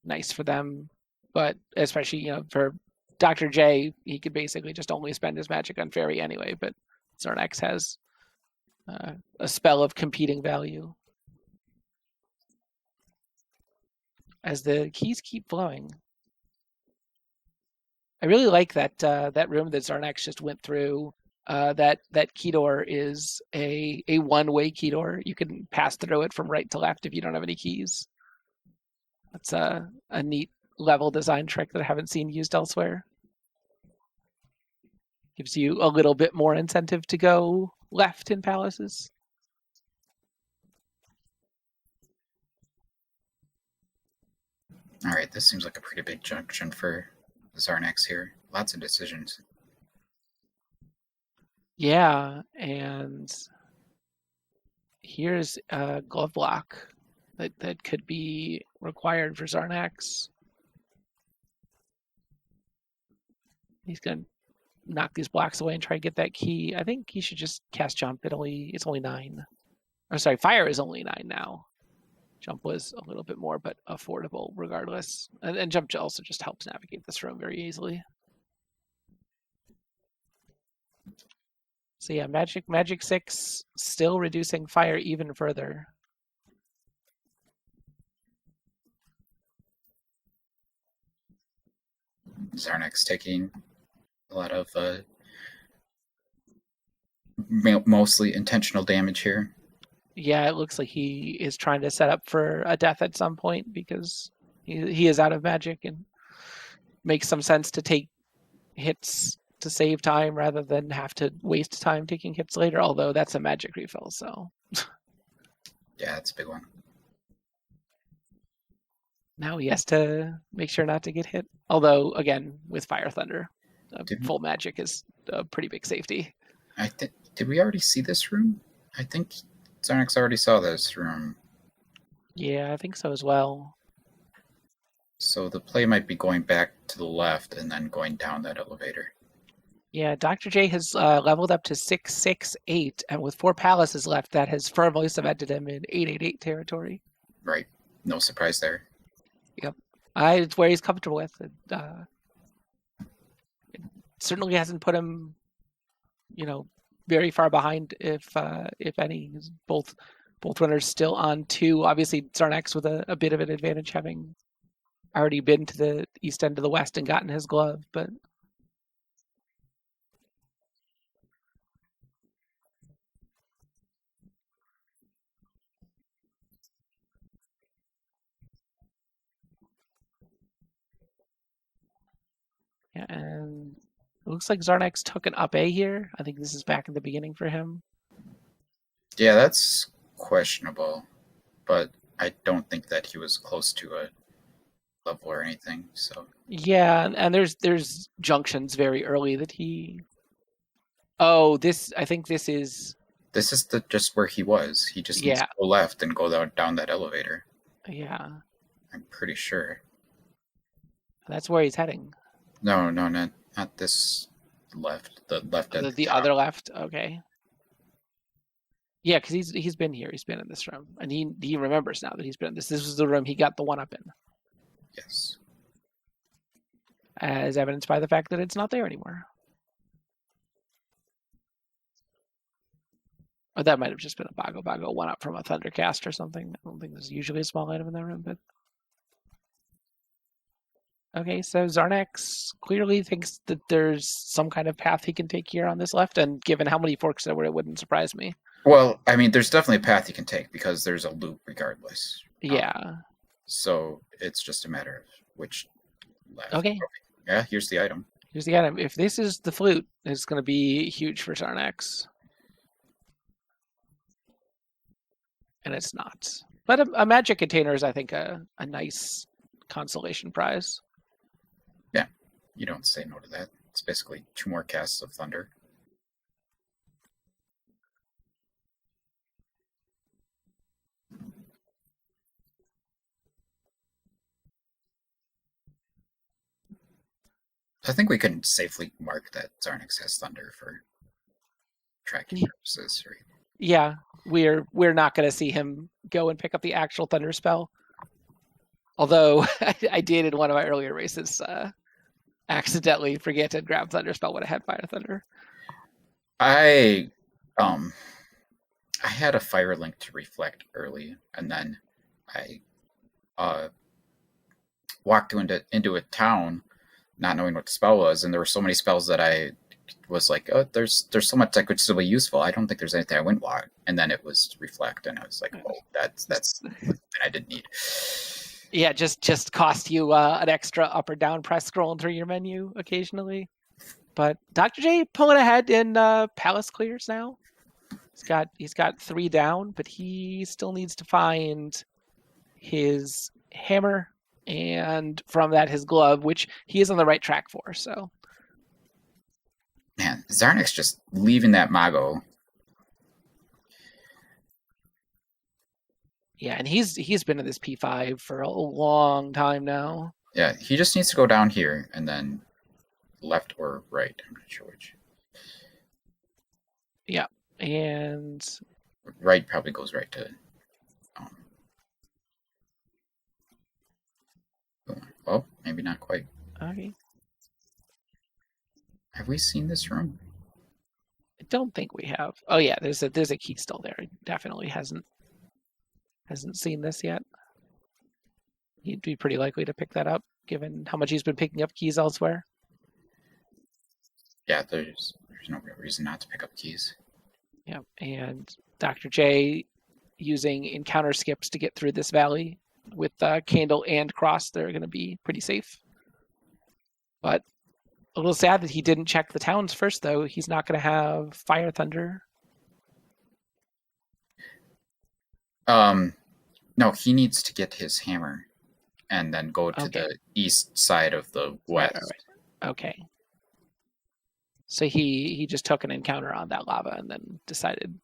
nice for them. But especially, for Dr. J, he could basically just only spend his magic on fairy anyway, but Xarnax has a spell of competing value. As the keys keep flowing. I really like that that room that Xarnax just went through. That key door is a one-way key door. You can pass through it from right to left if you don't have any keys. That's a neat level design trick that I haven't seen used elsewhere. Gives you a little bit more incentive to go left in palaces. All right, this seems like a pretty big junction for Xarnax here. Lots of decisions. Yeah, and here's a glove block that could be required for Xarnax. He's going to knock these blocks away and try to get that key. I think he should just cast Jump. It's only 9. Or sorry, Fire is only 9 now. Jump was a little bit more, but affordable regardless. And Jump also just helps navigate this room very easily. So yeah, Magic 6 still reducing fire even further. Xarnax taking a lot of mostly intentional damage here. Yeah, it looks like he is trying to set up for a death at some point because he is out of magic, and makes some sense to take hits to save time rather than have to waste time taking hits later, although that's a magic refill, so. Yeah, that's a big one. Now he has to make sure not to get hit. Although, again, with Fire Thunder, full magic is a pretty big safety. Did we already see this room? I think Xarnax already saw this room. Yeah, I think so as well. So the play might be going back to the left and then going down that elevator. Yeah, Dr. J has leveled up to 668, and with 4 palaces left, that has firmly cemented him in 888 territory. Right. No surprise there. Yep. It's where he's comfortable with. It certainly hasn't put him, very far behind, if any. Both runners still on 2. Obviously, Xarnax with a bit of an advantage, having already been to the east end of the west and gotten his glove, but. Yeah, and it looks like Xarnax took an up A here. I think this is back in the beginning for him. Yeah, that's questionable, but I don't think that he was close to a level or anything. So yeah, and there's junctions very early that he. Oh, I think this is. This is just where he was. He just needs to go left and go down that elevator. Yeah, I'm pretty sure. That's where he's heading. No, not this left. The left. The other left. Okay. Yeah, because he's been here. He's been in this room, and he remembers now that he's been in this. This was the room he got the 1-up in. Yes. As evidenced by the fact that it's not there anymore. Or that might have just been a Bago 1-up from a Thundercast or something. I don't think there's usually a small item in that room, but. Okay, so Xarnax clearly thinks that there's some kind of path he can take here on this left, and given how many forks there were, it wouldn't surprise me. Well, I mean, there's definitely a path he can take because there's a loop regardless. Yeah. So it's just a matter of which left. Okay. Yeah, here's the item. Here's the item. If this is the flute, it's going to be huge for Xarnax. And it's not. But a magic container is, I think, a nice consolation prize. Yeah. You don't say no to that. It's basically 2 more casts of Thunder. I think we can safely mark that Xarnax has Thunder for tracking purposes, right? Yeah, we're not going to see him go and pick up the actual Thunder spell. Although I did in one of my earlier races accidentally forget to grab Thunder spell when I had Fire Thunder. I had a Fire Link to Reflect early, and then I walked into a town not knowing what the spell was, and there were so many spells that I was like, oh, there's so much that could still be useful. I don't think there's anything I wouldn't want. And then it was Reflect, and I was like, oh, that's something I didn't need. Yeah, just cost you an extra up or down press scrolling through your menu occasionally. But Dr. J pulling ahead in Palace clears now. He's got 3 down, but he still needs to find his hammer and from that his glove, which he is on the right track for. So, man, Xarnax just leaving that Mago. Yeah, and he's been in this P5 for a long time now. Yeah, he just needs to go down here and then left or right. I'm not sure which. Yeah, and right probably goes right to. Well, maybe not quite. Okay. Have we seen this room? I don't think we have. Oh yeah, there's a key still there. Definitely hasn't seen this yet. He'd be pretty likely to pick that up, given how much he's been picking up keys elsewhere. Yeah, there's no real reason not to pick up keys. Yeah, and Dr. J using encounter skips to get through this valley with Candle and Cross. They're going to be pretty safe. But a little sad that he didn't check the towns first, though. He's not going to have Fire Thunder. No, he needs to get his hammer and then go to the east side of the west. Right. Okay. So he just took an encounter on that lava and then decided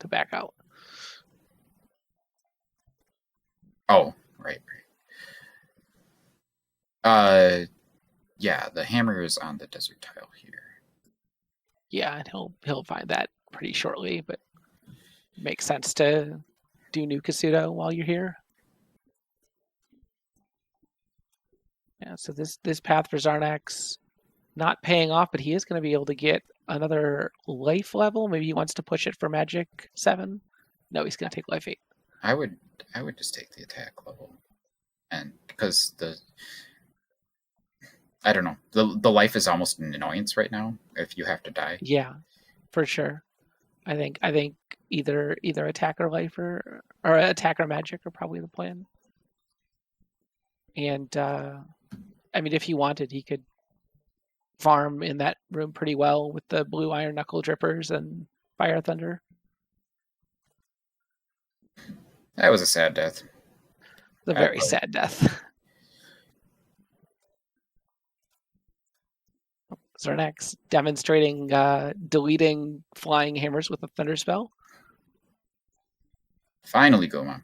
to back out. Oh, right. Yeah, the hammer is on the desert tile here. Yeah, and he'll find that pretty shortly, but it makes sense to do New Kasuto while you're here. Yeah, so this path for Xarnax not paying off, but he is going to be able to get another life level. Maybe he wants to push it for Magic 7. No, he's going to take life 8. I would just take the attack level, and because I don't know, the life is almost an annoyance right now if you have to die. Yeah, for sure. I think either attack or life or attack or magic are probably the plan. And I mean, if he wanted, he could farm in that room pretty well with the blue iron knuckle drippers and Fire Thunder. That was a sad death. A very sad death. Xarnax demonstrating deleting flying hammers with a thunder spell. Finally, Goma.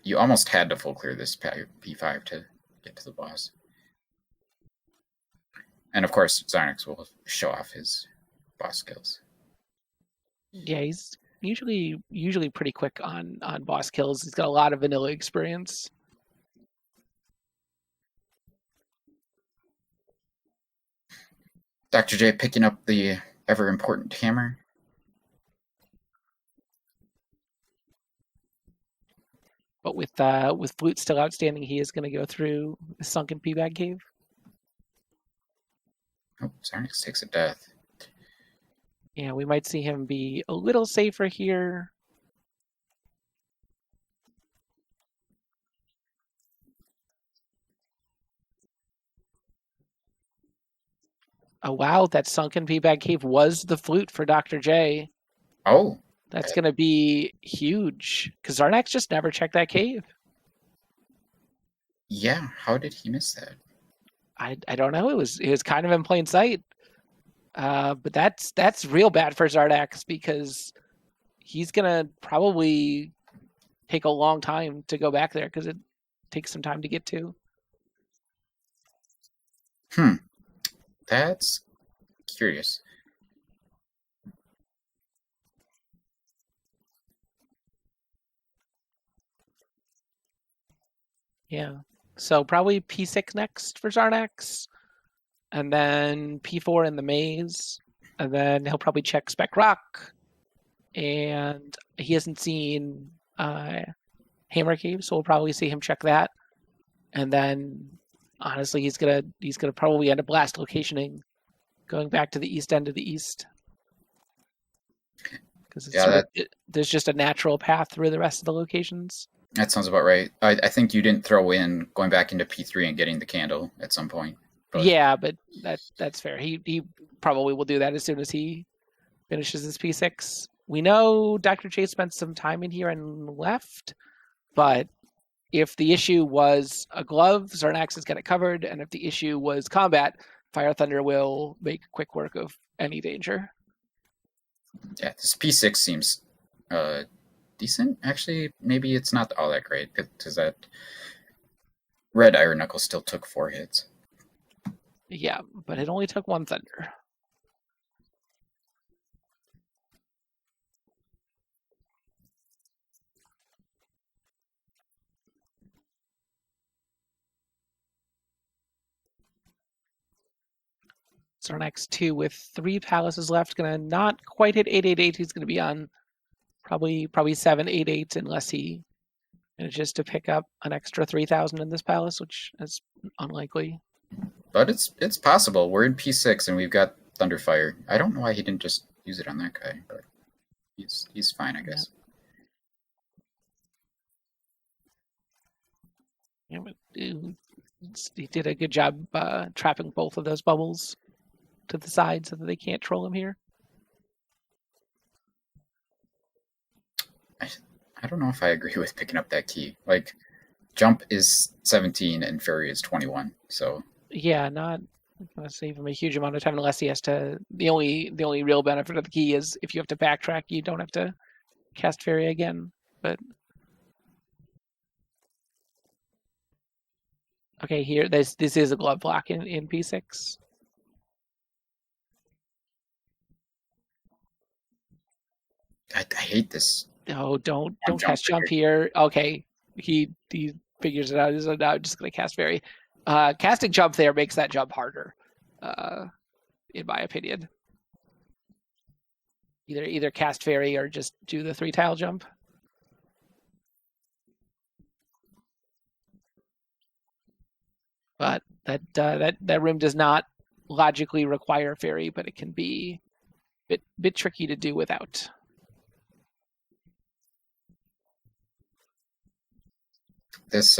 You almost had to full clear this P5 to get to the boss. And of course, Xarnax will show off his boss skills. Yeah, he's usually pretty quick on boss kills. He's got a lot of vanilla experience. Dr. J picking up the ever important hammer. But with Flute still outstanding, he is going to go through the sunken P-Bag Cave. Oh, Xarnax takes a death. Yeah, we might see him be a little safer here. Oh, wow, that sunken P-Bag Cave was the flute for Dr. J. Oh. That's going to be huge, because Xarnax just never checked that cave. Yeah, how did he miss that? I don't know. It was kind of in plain sight. But that's real bad for Xarnax because he's gonna probably take a long time to go back there because it takes some time to get to. That's curious. Yeah. So probably P6 next for Xarnax, and then P4 in the maze, and then he'll probably check Spec Rock, and he hasn't seen Hammer Cave, so we'll probably see him check that, and then honestly, he's gonna probably end up last locationing, going back to the east end of the east, because there's just a natural path through the rest of the locations. That sounds about right. I think you didn't throw in going back into P3 and getting the candle at some point. But... Yeah, but that's fair. He probably will do that as soon as he finishes his P6. We know Dr. J spent some time in here and left, but if the issue was a glove, Xarnax has got it covered, and if the issue was combat, Fire Thunder will make quick work of any danger. Yeah, this P6 seems decent. Actually, maybe it's not all that great because that red Iron Knuckle still took 4 hits. Yeah, but it only took 1 Thunder. Xarnax 2 with 3 palaces left, gonna not quite hit 888. He's gonna be on probably 788 unless he manages to pick up an extra 3,000 in this palace, which is unlikely. But it's possible. We're in P6 and we've got Thunderfire. I don't know why he didn't just use it on that guy, but he's fine, I guess. Yeah, but he did a good job trapping both of those bubbles to the side so that they can't troll him here. I don't know if I agree with picking up that key. Like, jump is 17 and fairy is 21, so... Yeah, not gonna save him a huge amount of time unless he has to... The only real benefit of the key is if you have to backtrack, you don't have to cast fairy again, but... Okay, here, this is a glove block in P6. I hate this. No, don't cast jump here. Okay, he figures it out. He's now just going to cast fairy. Casting jump there makes that jump harder, in my opinion. Either cast fairy or just do the 3-tile jump. But that room does not logically require fairy, but it can be a bit tricky to do without. This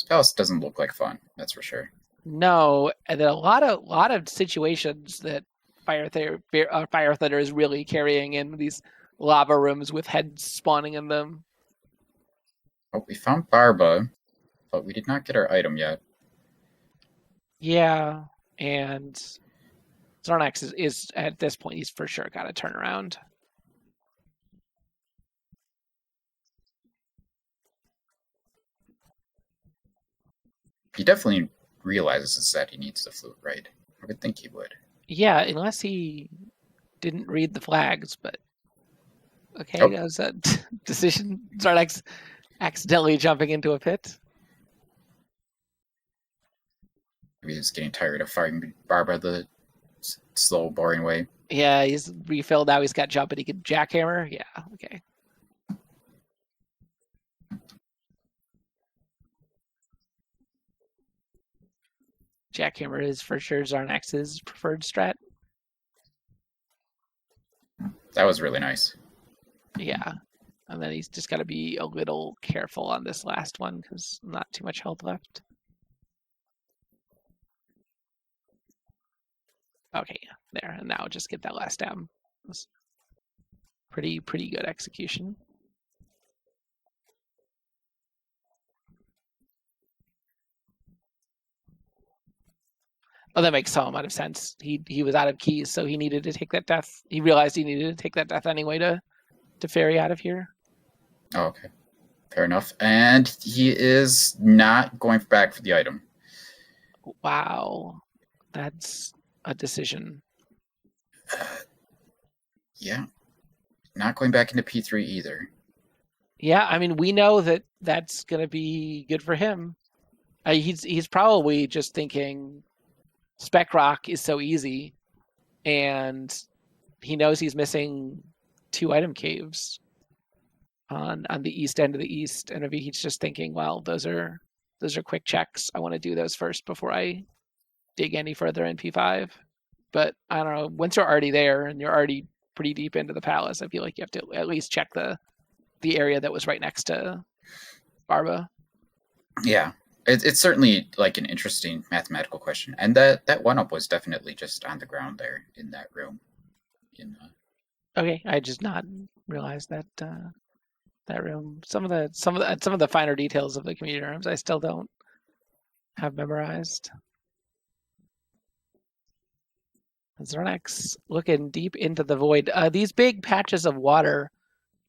palace doesn't look like fun, that's for sure. No, and then a lot of situations that Fire Thunder is really carrying in these lava rooms with heads spawning in them. Oh, we found Barba, but we did not get our item yet. Yeah, and Xarnax is at this point, he's for sure got to turn around. He definitely realizes that he needs the flute, right? I would think he would. Yeah, unless he didn't read the flags, but okay, Oh. That was a decision. Xarnax accidentally jumping into a pit. Maybe he's getting tired of fighting Barba the slow, boring way. Yeah, he's refilled now. He's got jump and he can jackhammer. Yeah, okay. Jackhammer is for sure Xarnax's preferred strat. That was really nice. Yeah. And then he's just got to be a little careful on this last one because not too much health left. Okay, there. And now just get that last dab. Pretty good execution. Oh, that makes some amount of sense. He was out of keys, so he needed to take that death. He realized he needed to take that death anyway to ferry out of here. Oh, okay. Fair enough. And he is not going back for the item. Wow. That's a decision. Yeah. Not going back into P3 either. Yeah, I mean, we know that that's going to be good for him. He's probably just thinking Spec Rock is so easy, and he knows he's missing 2 item caves on the east end of the east, and maybe he's just thinking, well, those are quick checks. I want to do those first before I dig any further in P5. But I don't know. Once you're already there and you're already pretty deep into the palace, I feel like you have to at least check the area that was right next to Barba. Yeah. It's certainly like an interesting mathematical question, and that 1-up was definitely just on the ground there in that room. Okay, I just not realized that that room. Some of the finer details of the community rooms I still don't have memorized. Xarnax looking deep into the void. These big patches of water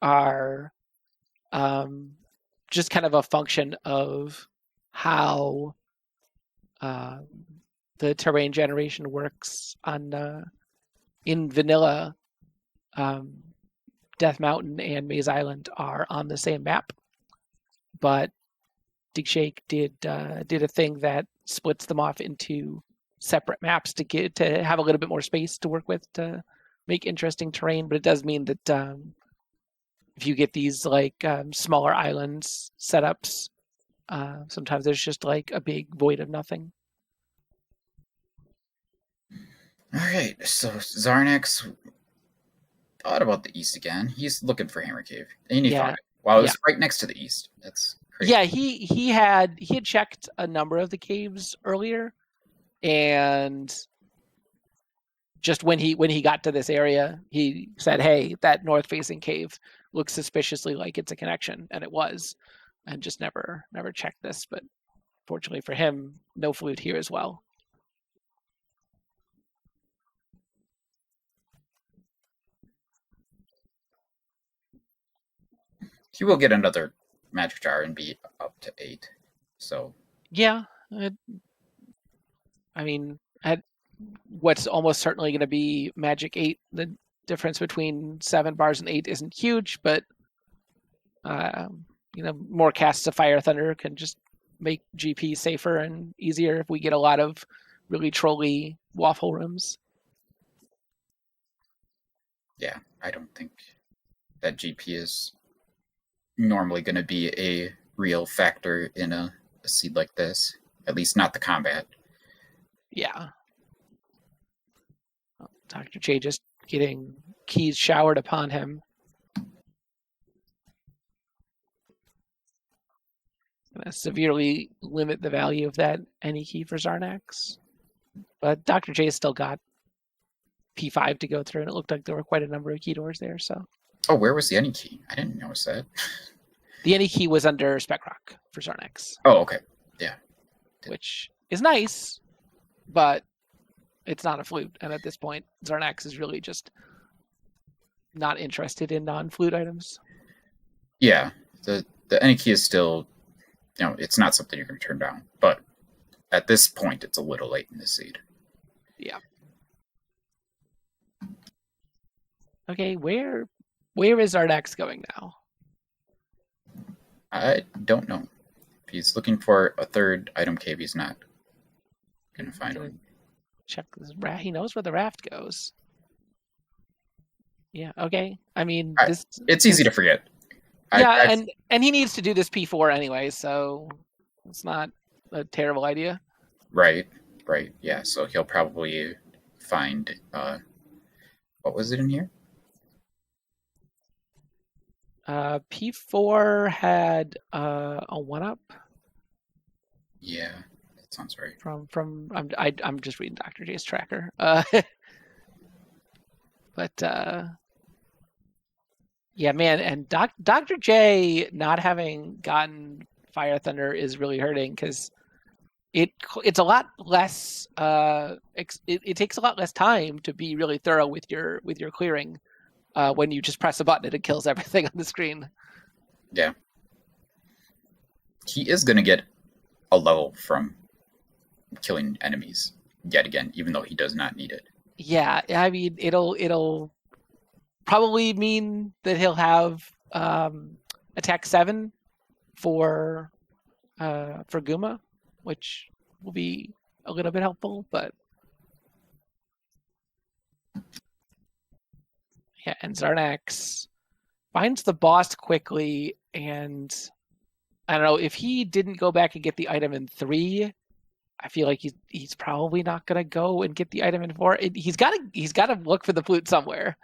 are just kind of a function of how the terrain generation works on in vanilla. Death Mountain and Maze Island are on the same map, but Digshake did a thing that splits them off into separate maps to have a little bit more space to work with to make interesting terrain. But it does mean that if you get these like smaller islands setups, sometimes there's just like a big void of nothing. All right, so Xarnax thought about the east again. He's looking for Hammer Cave, and he found it. Wow, it was right next to the east. That's crazy. Yeah, he had checked a number of the caves earlier, and just when he got to this area, he said, "Hey, that north-facing cave looks suspiciously like it's a connection," and it was, and just never checked this. But fortunately for him, no flute here as well. He will get another magic jar and be up to 8. So yeah, I mean, at what's almost certainly going to be Magic 8, the difference between 7 bars and 8 isn't huge, but more casts of Fire Thunder can just make GP safer and easier if we get a lot of really trolly waffle rooms. Yeah, I don't think that GP is normally going to be a real factor in a seed like this. At least not the combat. Yeah. Dr. J just getting keys showered upon him. Gonna severely limit the value of that any key for Xarnax. But Dr. J still got P5 to go through, and it looked like there were quite a number of key doors there. So. Oh, where was the any key? I didn't notice that. The any key was under Spec Rock for Xarnax. Oh, okay. Yeah. Which is nice, but it's not a flute. And at this point, Xarnax is really just not interested in non-flute items. Yeah. The any key is still, it's not something you're going to turn down. But at this point, it's a little late in the seed. Yeah. Okay, where is Xarnax going now? I don't know. If he's looking for a third item cave, he's not going to find one. Check this raft. He knows where the raft goes. Yeah, okay. I mean, it's easy to forget. Yeah, and he needs to do this P4 anyway, so it's not a terrible idea. Right. Yeah, so he'll probably find, what was it in here? P4 had a 1-up. Yeah, that sounds right. From I'm just reading Dr. J's tracker. But yeah, man, and Dr. J not having gotten Fire Thunder is really hurting because it's a lot less. It takes a lot less time to be really thorough with your clearing when you just press a button and it kills everything on the screen. Yeah. He is going to get a level from killing enemies yet again, even though he does not need it. Yeah, I mean, it'll probably mean that he'll have attack 7 for Guma, which will be a little bit helpful, but yeah, and Xarnax finds the boss quickly, and I don't know if he didn't go back and get the item in 3. I feel like he's probably not gonna go and get the item in 4. He's got to look for the flute somewhere,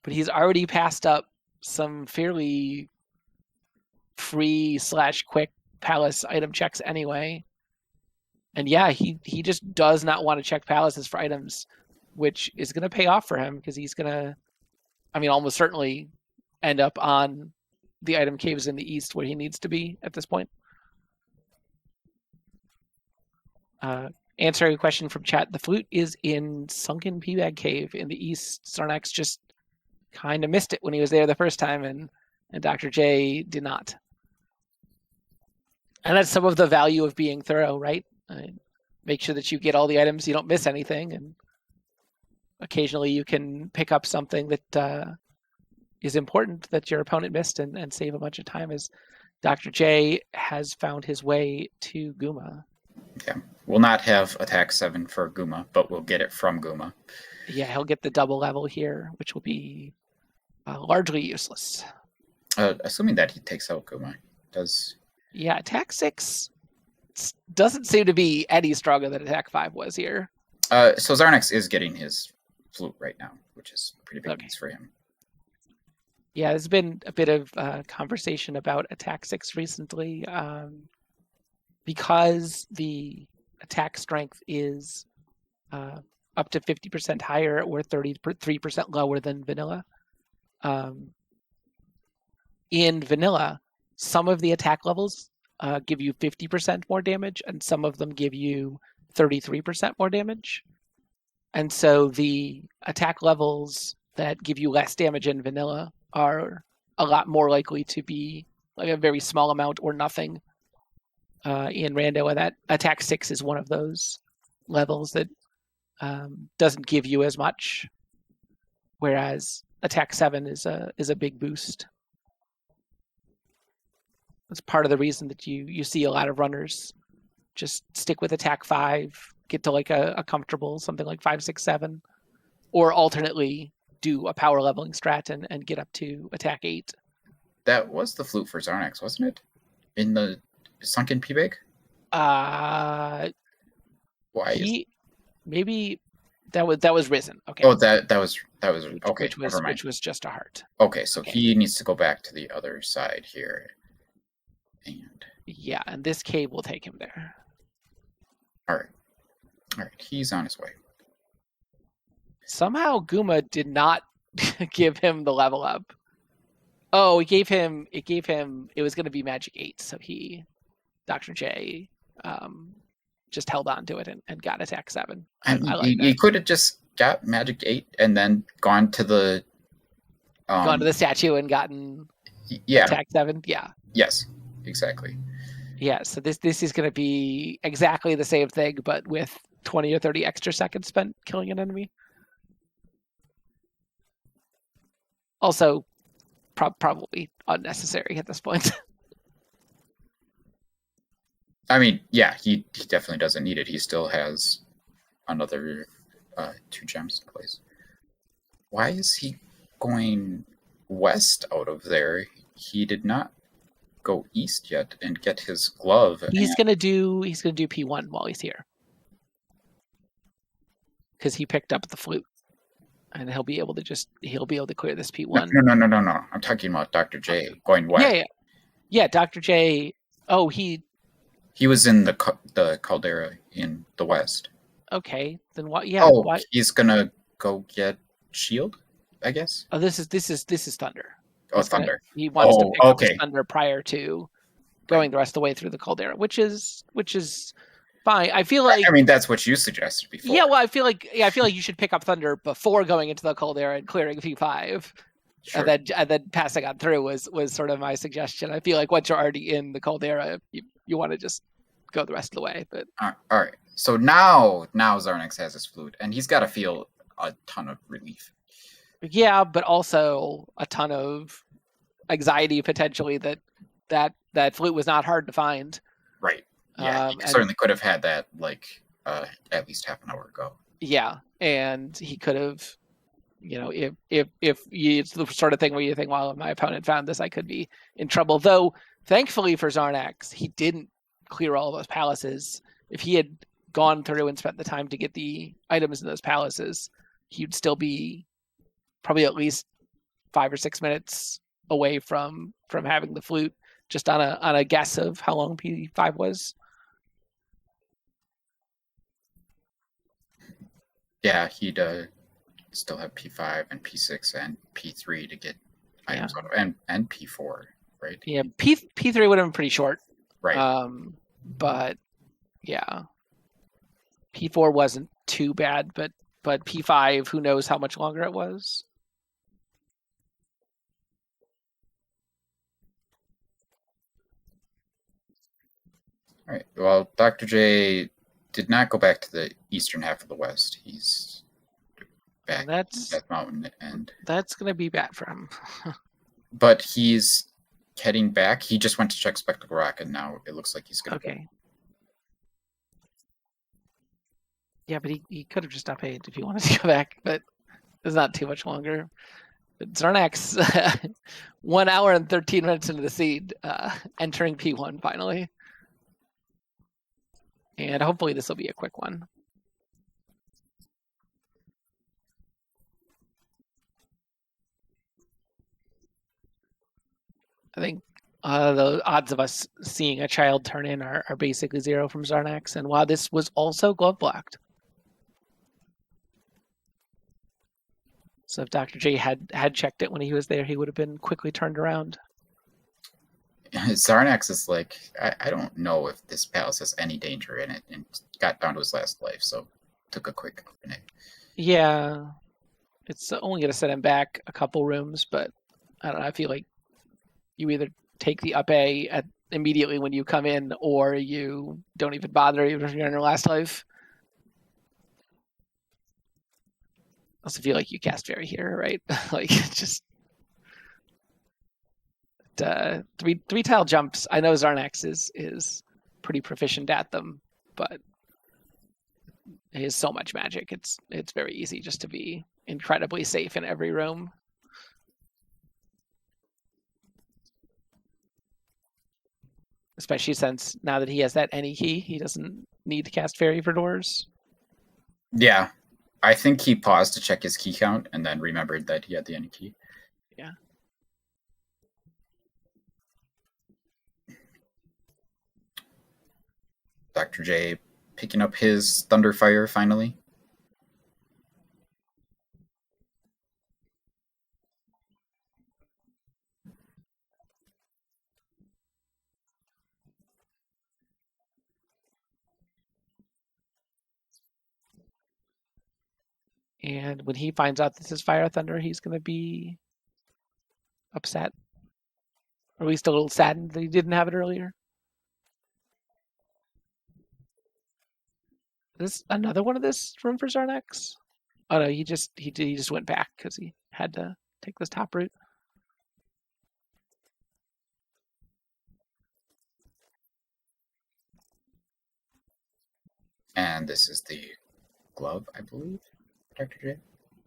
but he's already passed up some fairly free/quick palace item checks anyway. And yeah, he just does not want to check palaces for items, which is gonna pay off for him because he's gonna, I mean, almost certainly end up on the item caves in the east where he needs to be at this point. Answering a question from chat, the flute is in Sunken Peabag Cave in the east. Xarnax just kind of missed it when he was there the first time, and Dr. J did not. And that's some of the value of being thorough, right? Make sure that you get all the items, you don't miss anything, and occasionally you can pick up something that is important that your opponent missed and save a bunch of time, as Dr. J has found his way to Guma. Yeah, we'll not have attack 7 for Guma, but we'll get it from Guma. Yeah, he'll get the double level here, which will be largely useless. Assuming that he takes out Guma. Yeah, attack 6 doesn't seem to be any stronger than attack 5 was here. So Xarnax is getting his flute right now, which is pretty big news for him. Yeah, there's been a bit of conversation about attack 6 recently. Because the attack strength is up to 50% higher or 33% lower than vanilla. In vanilla, some of the attack levels give you 50% more damage, and some of them give you 33% more damage. And so the attack levels that give you less damage in vanilla are a lot more likely to be like a very small amount or nothing in Rando, and that attack 6 is one of those levels that doesn't give you as much, whereas attack 7 is a big boost. That's part of the reason that you see a lot of runners just stick with attack 5, get to like a comfortable something like 5, 6, 7, or alternately do a power leveling strat and get up to attack 8. That was the flute for Xarnax, wasn't it? In the Sunken Peabag? Why? Maybe that was Risen. Okay. Oh, that was okay. Which was just a heart. Okay, so he needs to go back to the other side here. And yeah, and this cave will take him there. All right, he's on his way. Somehow Guma did not give him the level up. Oh, it gave him. It was going to be Magic 8, so Dr. J, just held on to it and got attack 7. And he could have just got Magic 8 and then gone to the statue and gotten attack 7. Yeah. Yes, exactly. Yeah. So this is going to be exactly the same thing, but with 20 or 30 extra seconds spent killing an enemy. Also, probably unnecessary at this point. I mean, yeah, he definitely doesn't need it. He still has another 2 gems in place. Why is he going west out of there? He did not go east yet and get his glove. He's gonna do P1 while he's here, because he picked up the flute, and he'll be able to clear this P1. No. I'm talking about Dr. J going west. Yeah. Dr. J. Oh, he was in the caldera in the west. Okay, then what? Yeah. Oh, why? He's gonna go get shield, I guess. Oh, this is Thunder. Oh, Thunder. He wants to pick up his Thunder prior to going the rest of the way through the caldera, which is fine. I feel like I mean, that's what you suggested before. yeah. Well, I feel like you should pick up Thunder before going into the Caldera and clearing P5, Sure. and then passing on through was sort of my suggestion. I feel like once you're already in the Caldera, you want to just go the rest of the way. But All right. So now Xarnax has his flute, and he's got to feel a ton of relief. yeah, but also a ton of anxiety potentially that flute was not hard to find. Right. Yeah. He certainly could have had that like at least half an hour ago. Yeah, and he could have, if it's the sort of thing where you think, well, if my opponent found this, I could be in trouble. Though, thankfully for Xarnax, he didn't clear all of those palaces. If he had gone through and spent the time to get the items in those palaces, he'd still be probably at least 5 or 6 minutes away from having the flute, just on a guess of how long P5 was. Yeah, he'd still have P5 and P6 and P3 to get items out of, and P4, right? Yeah, P3 would have been pretty short. Right. But yeah, P4 wasn't too bad, but P5, who knows how much longer it was. All right. Well, Dr. J did not go back to the eastern half of the West. He's back at Death Mountain, and that's gonna be bad for him. But he's heading back. He just went to check Spectacle Rock, and now it looks like he's gonna. Okay. Yeah, but he could have just not paid if he wanted to go back, but it's not too much longer. But Xarnax, 1 hour and 13 minutes into the seed, entering P1 finally. And hopefully this will be a quick one. I think the odds of us seeing a child turn in are basically 0 from Xarnax. And wow, this was also glove blocked. So if Dr. J had checked it when he was there, he would have been quickly turned around. Xarnax is like, I don't know if this palace has any danger in it, and got down to his last life, so took a quick opening. Yeah, it's only going to set him back a couple rooms, but I don't know. I feel like you either take the up A immediately when you come in, or you don't even bother even if you're in your last life. I also feel like you cast Fairy here, right? Like just three tile jumps. I know Xarnax is pretty proficient at them, but he has so much magic. It's very easy just to be incredibly safe in every room. Especially since now that he has that any key, he doesn't need to cast Fairy for doors. Yeah. I think he paused to check his key count and then remembered that he had the any key. Yeah. Dr. J picking up his Thunderfire finally. And when he finds out this is Fire Thunder, he's going to be upset. Or at least a little saddened that he didn't have it earlier. Is this another one of this room for Xarnax? Oh no, he just went back because he had to take this top route. And this is the glove, I believe, Dr. J?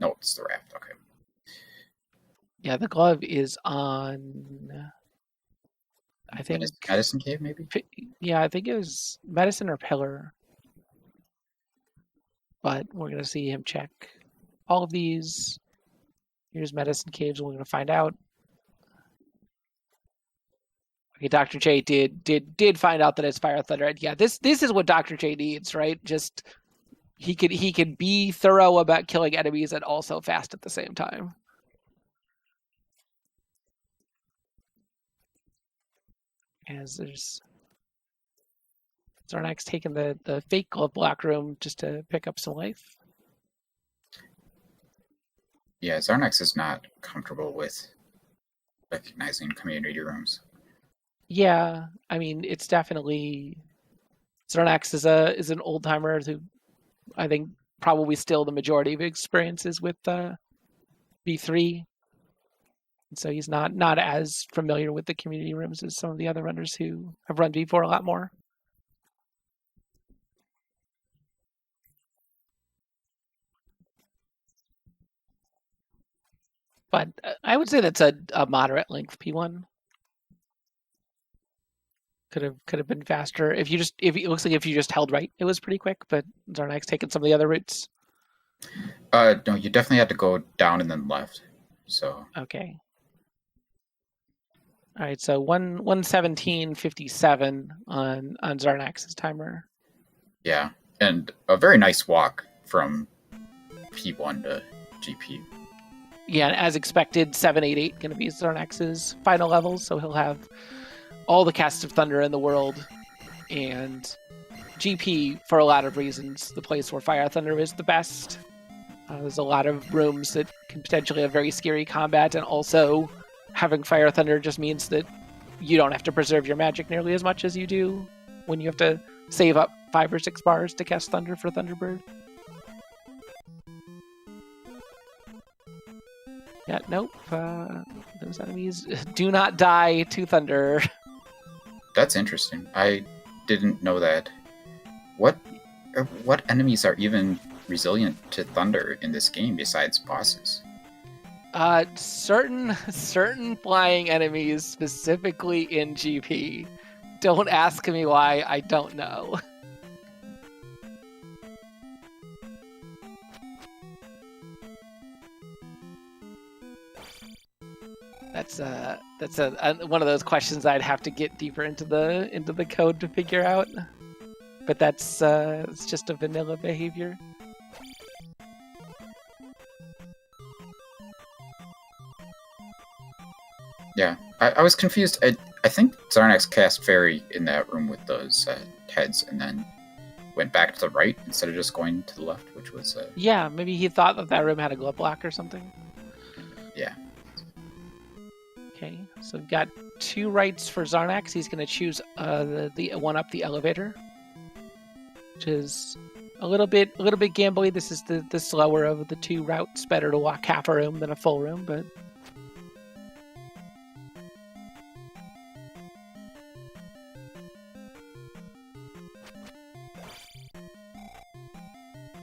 No, it's the raft. Okay. Yeah, the glove is on, I think... Medicine Cave, maybe? Yeah, I think it was Medicine or Pillar. But we're going to see him check all of these. Here's Medicine Caves, and we're going to find out. Okay, Dr. J did find out that it's Fire Thunder. Yeah, this is what Dr. J needs, right? Just he could be thorough about killing enemies and also fast at the same time. As there's Xarnax taking the fake glove block room just to pick up some life. Yeah, Xarnax is not comfortable with recognizing community rooms. Yeah, I mean, it's definitely Xarnax is an old timer who I think probably still the majority of experiences with V3. And so he's not as familiar with the community rooms as some of the other runners who have run V4 a lot more. But I would say that's a moderate length P1. Could have been faster if it looks like if you just held right, it was pretty quick. But Xarnax taking some of the other routes. No, you definitely had to go down and then left. So okay. All right, so 1:17:57 on Xarnax's timer. Yeah, and a very nice walk from P1 to GP. Yeah, as expected, 788 going to be Xarnax's final level, so he'll have all the casts of Thunder in the world, and GP, for a lot of reasons, the place where Fire Thunder is the best. There's a lot of rooms that can potentially have very scary combat, and also having Fire Thunder just means that you don't have to preserve your magic nearly as much as you do when you have to save up 5 or 6 bars to cast Thunder for Thunderbird. Yeah, nope. Those enemies do not die to Thunder. That's interesting. I didn't know that. What enemies are even resilient to Thunder in this game besides bosses? Certain flying enemies, specifically in GP. Don't ask me why, I don't know. That's one of those questions I'd have to get deeper into the code to figure out. But that's it's just a vanilla behavior. Yeah, I was confused. I think Xarnax cast Fairy in that room with those heads, and then went back to the right instead of just going to the left, which was... Yeah, maybe he thought that room had a glove block or something. Yeah. Okay, so we've got 2 rights for Xarnax. He's going to choose the one up the elevator, which is a little bit gambly. This is the slower of the 2 routes. Better to walk half a room than a full room, but...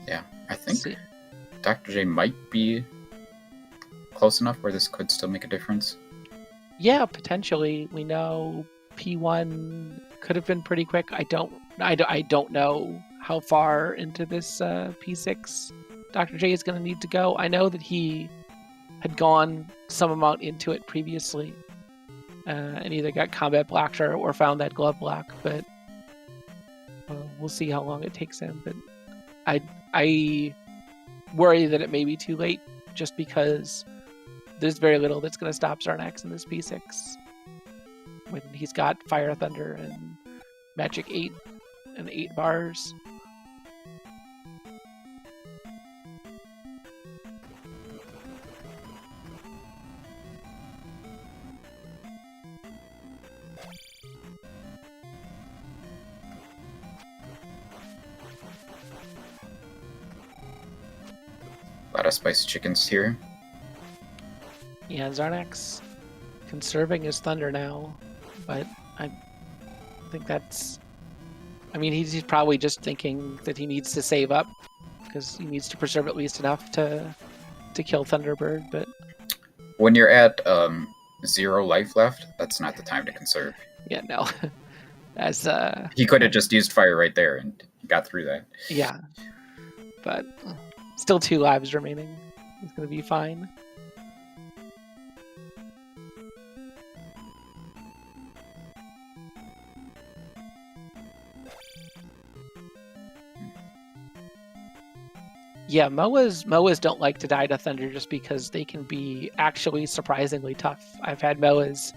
Yeah, I think Dr. J might be close enough where this could still make a difference. Yeah, potentially. We know P1 could have been pretty quick. I don't know how far into this P6 Dr. J is going to need to go. I know that he had gone some amount into it previously, and either got combat blocked or found that glove block, but we'll see how long it takes him. But I worry that it may be too late, just because there's very little that's going to stop Xarnax in this P6 when he's got Fire Thunder and Magic 8 and 8 bars. A lot of spicy chickens here. Yeah, Xarnax conserving his Thunder now, but I think that's... I mean, he's probably just thinking that he needs to save up, because he needs to preserve at least enough to kill Thunderbird, but... When you're at 0 life left, that's not the time to conserve. Yeah, no. As he could have just used fire right there and got through that. Yeah, but still 2 lives remaining. It's going to be fine. Yeah, MOAs don't like to die to Thunder just because they can be actually surprisingly tough. I've had MOAs,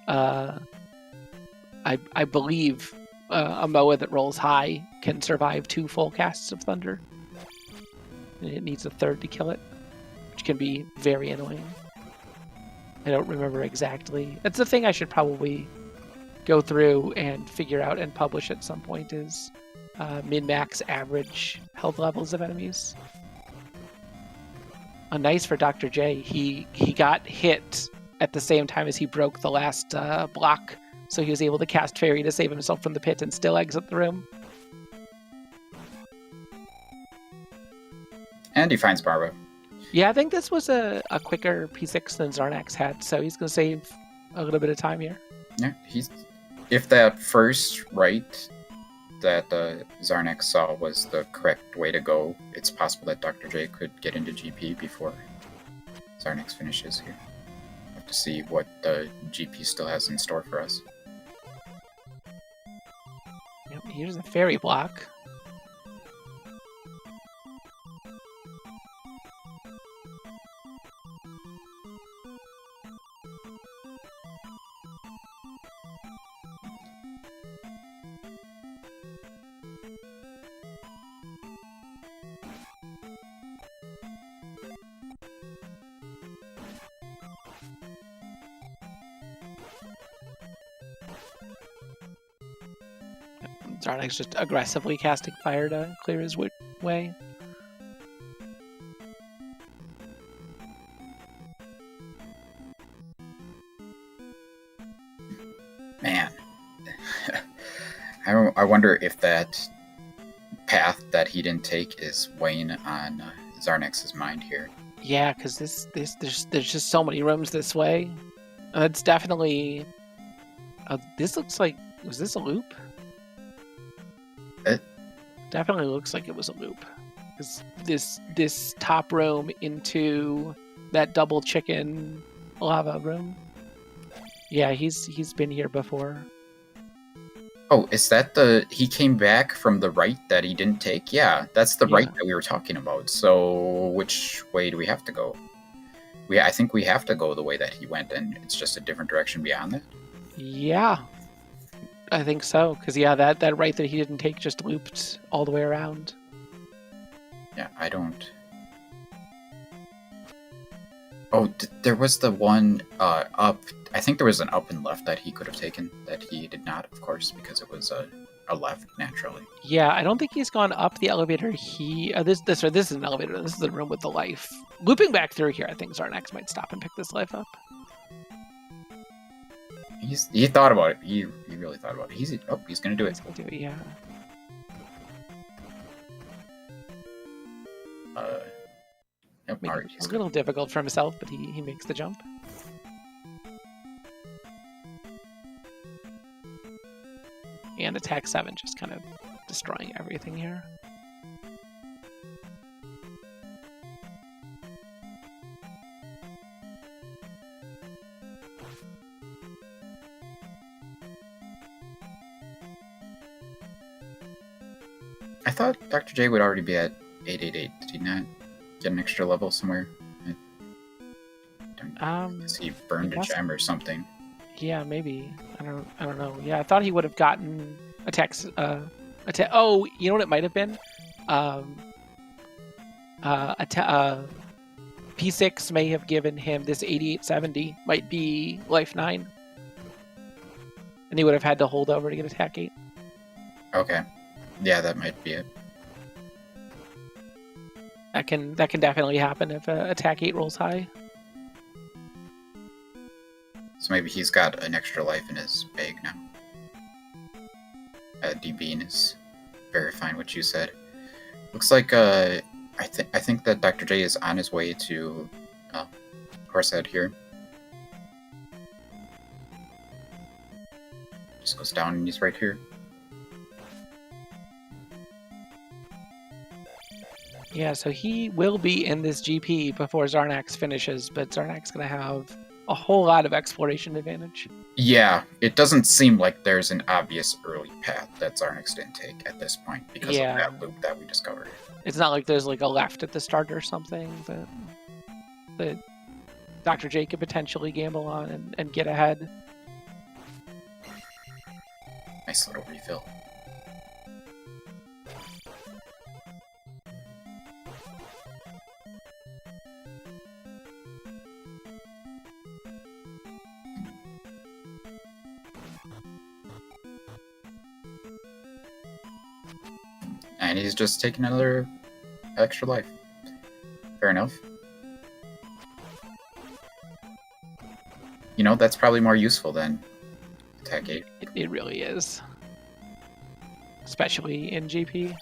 I believe, a Moa that rolls high can survive 2 full casts of Thunder. And it needs a third to kill it, which can be very annoying. I don't remember exactly. That's the thing I should probably go through and figure out and publish at some point is min-max average health levels of enemies. Nice for Dr. J. He got hit at the same time as he broke the last block, so he was able to cast Fairy to save himself from the pit and still exit the room. And he finds Barbara. Yeah, I think this was a quicker P6 than Xarnax had, so he's going to save a little bit of time here. Yeah, if that first right that Xarnax saw was the correct way to go, it's possible that Dr. J could get into GP before Xarnax finishes here. We'll have to see what the GP still has in store for us. Yep, here's a Fairy block. Xarnax just aggressively casting fire to clear his way. Man. I wonder if that path that he didn't take is weighing on Xarnax's mind here. Yeah, because there's just so many rooms this way. It's definitely... this looks like... Was this a loop? Definitely looks like it was a loop. This top room into that double chicken lava room. Yeah, he's been here before. Oh, is that he came back from the right that he didn't take? Yeah, that's the right that we were talking about. So which way do we have to go? I think we have to go the way that he went, and it's just a different direction beyond that? Yeah. I think so, because that right that he didn't take just looped all the way around. Yeah, I don't... Oh, there was the one up... I think there was an up and left that he could have taken, that he did not, of course, because it was a left, naturally. Yeah, I don't think he's gone up the elevator. This is an elevator. This is the room with the life. Looping back through here, I think Xarnax might stop and pick this life up. He thought about it. He really thought about it. He's gonna do it. He's gonna do it, yeah. Yep, It's a little difficult for himself, but he makes the jump. And attack 7, just kind of destroying everything here. I thought Dr. J would already be at 888. Did he not get an extra level somewhere? He burned a gem or something. Yeah, maybe. I don't know. Yeah, I thought he would have gotten attacks. Oh, you know what it might have been? P6 may have given him this 8870. Might be life 9, and he would have had to hold over to get attack 8. Okay. Yeah, that might be it. That can definitely happen if attack 8 rolls high. So maybe he's got an extra life in his bag now. DB is verifying what you said. Looks like I think that Dr. J is on his way to Horsehead here. Just goes down and he's right here. Yeah, so he will be in this GP before Xarnax finishes, but Xarnax going to have a whole lot of exploration advantage. Yeah, it doesn't seem like there's an obvious early path that Xarnax didn't take at this point because of that loop that we discovered. It's not like there's like a left at the start or something that Dr. J could potentially gamble on and get ahead. Nice little refill. And he's just taking another extra life. Fair enough. You know, that's probably more useful than attack 8. It really is. Especially in GP.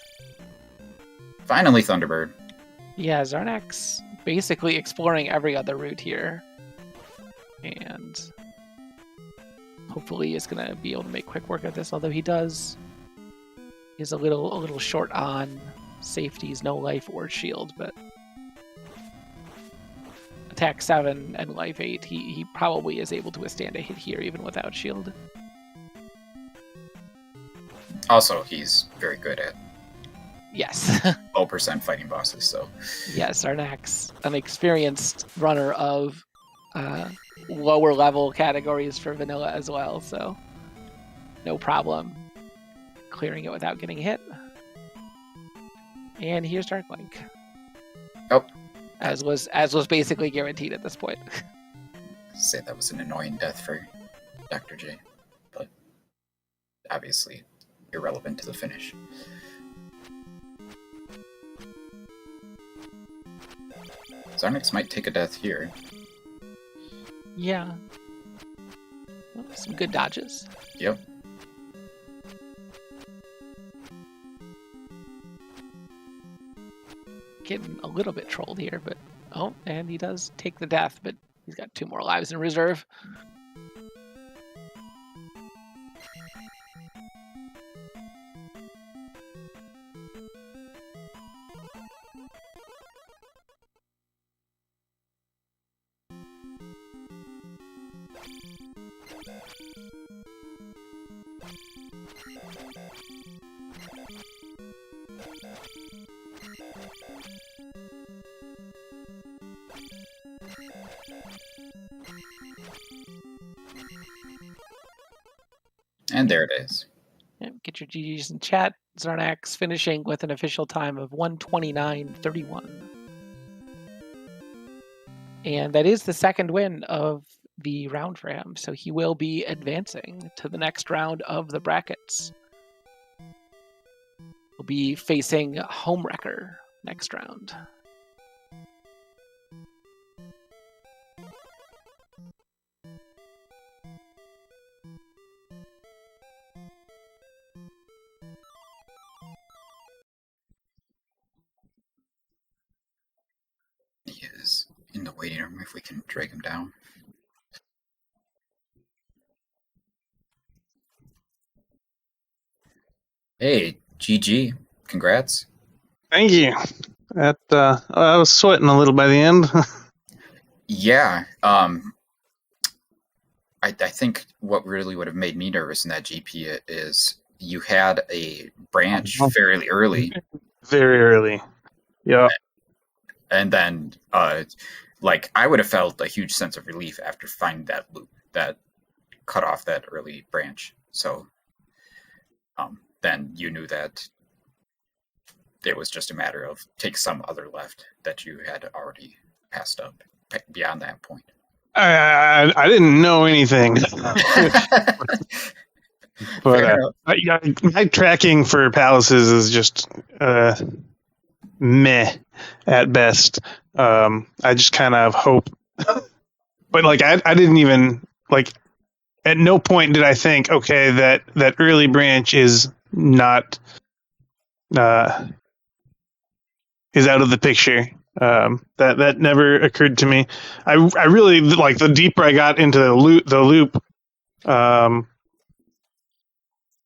Finally, Thunderbird. Yeah, Xarnax basically exploring every other route here. And hopefully is going to be able to make quick work of this, although he does. He's a little short on safeties, no life or shield, but attack 7 and life 8, he probably is able to withstand a hit here even without shield. Also, he's very good at Yes. low percent fighting bosses, so. Yes, Xarnax, an experienced runner of lower level categories for vanilla as well, so no problem clearing it without getting hit. And here's Dark Link. Oh. As was basically guaranteed at this point. Say that was an annoying death for Dr. J, but obviously irrelevant to the finish. Xarnax might take a death here. Yeah. Well, some good dodges. Yep. Getting a little bit trolled here, but oh, and he does take the death, but he's got 2 more lives in reserve. And there it is. Yeah, get your GGs in chat. Xarnax finishing with an official time of 1:29:31. And that is the second win of the round for him, so he will be advancing to the next round of the brackets. We'll be facing Homewrecker next round. He is in the waiting room if we can drag him down. Hey, GG. Congrats. Thank you. That I was sweating a little by the end. Yeah. I think what really would have made me nervous in that GP is you had a branch fairly early. Very early. Yeah. And then, like, I would have felt a huge sense of relief after finding that loop that cut off that early branch. So, then you knew that it was just a matter of take some other left that you had already passed up beyond that point. I didn't know anything. But yeah, my tracking for palaces is just meh at best. I just kind of hope, but like I didn't even like. At no point did I think, okay, that early branch is not is out of the picture. That never occurred to me. I really like the deeper I got into the loop.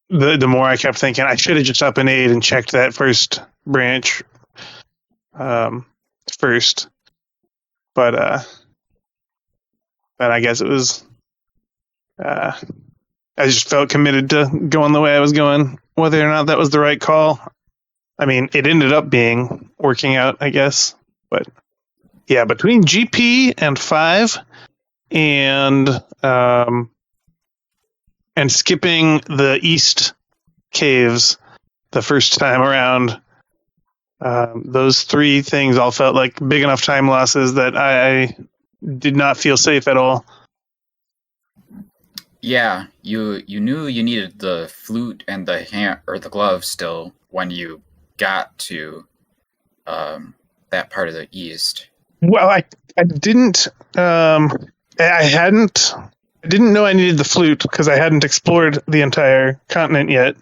The more I kept thinking I should have just up and aid and checked that first branch first. But then I guess it was I just felt committed to going the way I was going, whether or not that was the right call. I mean, it ended up working out, I guess. But yeah, between GP and 5 and and skipping the east caves the first time around. Those 3 things all felt like big enough time losses that I did not feel safe at all. Yeah, you knew you needed the flute and the the glove still when you got to that part of the east. Well, I didn't. I didn't know I needed the flute because I hadn't explored the entire continent yet.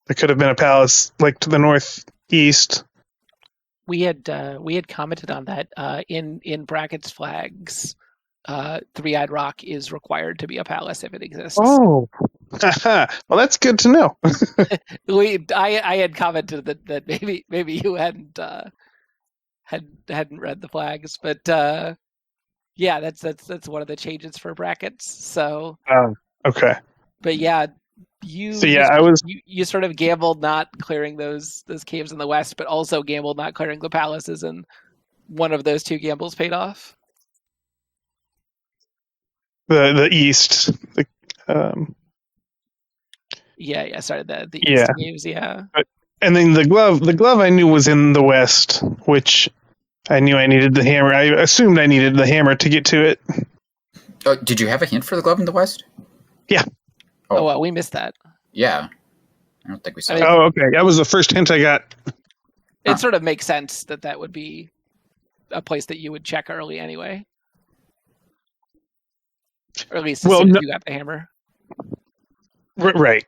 There could have been a palace like to the northeast. We had commented on that in brackets flags. Three-Eyed Rock is required to be a palace if it exists. Oh, well, that's good to know. I had commented that maybe you hadn't read the flags, but yeah, that's one of the changes for brackets. So okay, but yeah, you sort of gambled not clearing those caves in the west, but also gambled not clearing the palaces, and one of those 2 gambles paid off. The east. Yeah. Sorry, the east caves. Yeah. And then the glove I knew was in the west, which I knew I needed the hammer. I assumed I needed the hammer to get to it. Did you have a hint for the glove in the west? Yeah. Oh well, we missed that. Yeah. I don't think we saw I it. mean, Oh, okay. That was the first hint I got. It sort of makes sense that would be a place that you would check early anyway. Or at least as soon as you got the hammer. Right.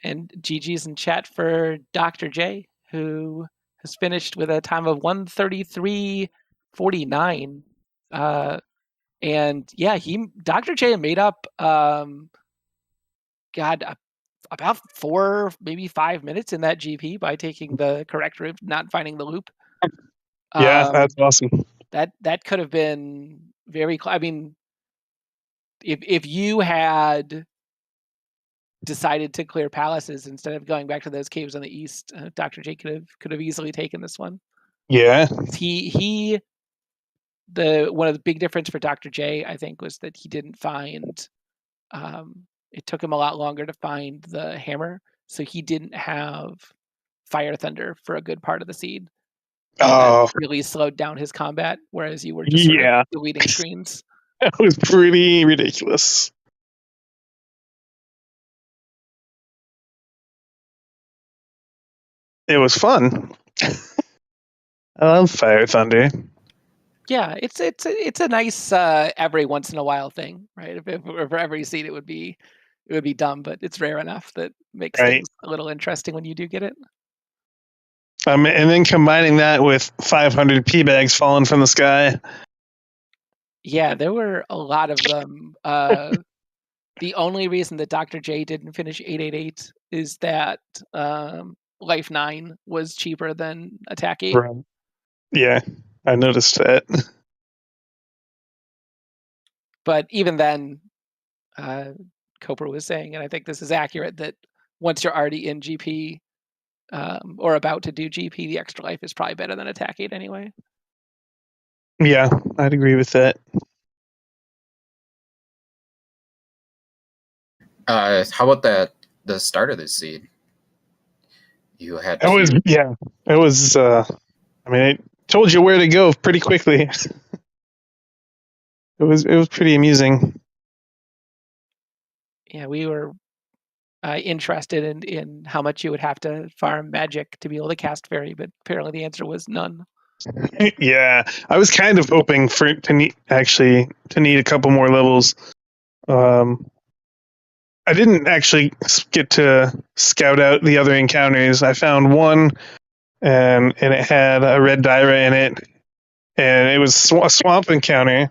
And GG's in chat for Dr. J, who has finished with a time of 1:33:49. And yeah, Dr. J made up about 4, maybe 5 minutes in that GP by taking the correct route, not finding the loop. Yeah, that's awesome. That could have been very. I mean, if you had decided to clear palaces instead of going back to those caves on the east, Dr. J could have easily taken this one. Yeah. One of the big difference for Dr. J, I think, was that he didn't find. It took him a lot longer to find the hammer, so he didn't have Fire Thunder for a good part of the seed. That really slowed down his combat, whereas you were just sort of deleting screens. That was pretty ridiculous. It was fun. I love Fire Thunder. Yeah, it's a nice every once in a while thing, right? If for every seed it would be dumb, but it's rare enough that makes things a little interesting when you do get it. And then combining that with 500 P bags falling from the sky. Yeah, there were a lot of them. The only reason that Dr. J didn't finish 888 is that Life 9 was cheaper than Attack 8. Right. Yeah, I noticed that. But even then, Cooper was saying, and I think this is accurate, that once you're already in GP or about to do GP, the Extra Life is probably better than Attack 8 anyway. Yeah, I'd agree with that. How about the start of this seed? You had to... It was I mean, it told you where to go pretty quickly. It was pretty amusing. Yeah, we were interested in how much you would have to farm magic to be able to cast fairy, but apparently the answer was none. Yeah, I was kind of hoping to need a couple more levels. I didn't actually get to scout out the other encounters. I found one, and it had a red Dyra in it, and it was a swamp encounter.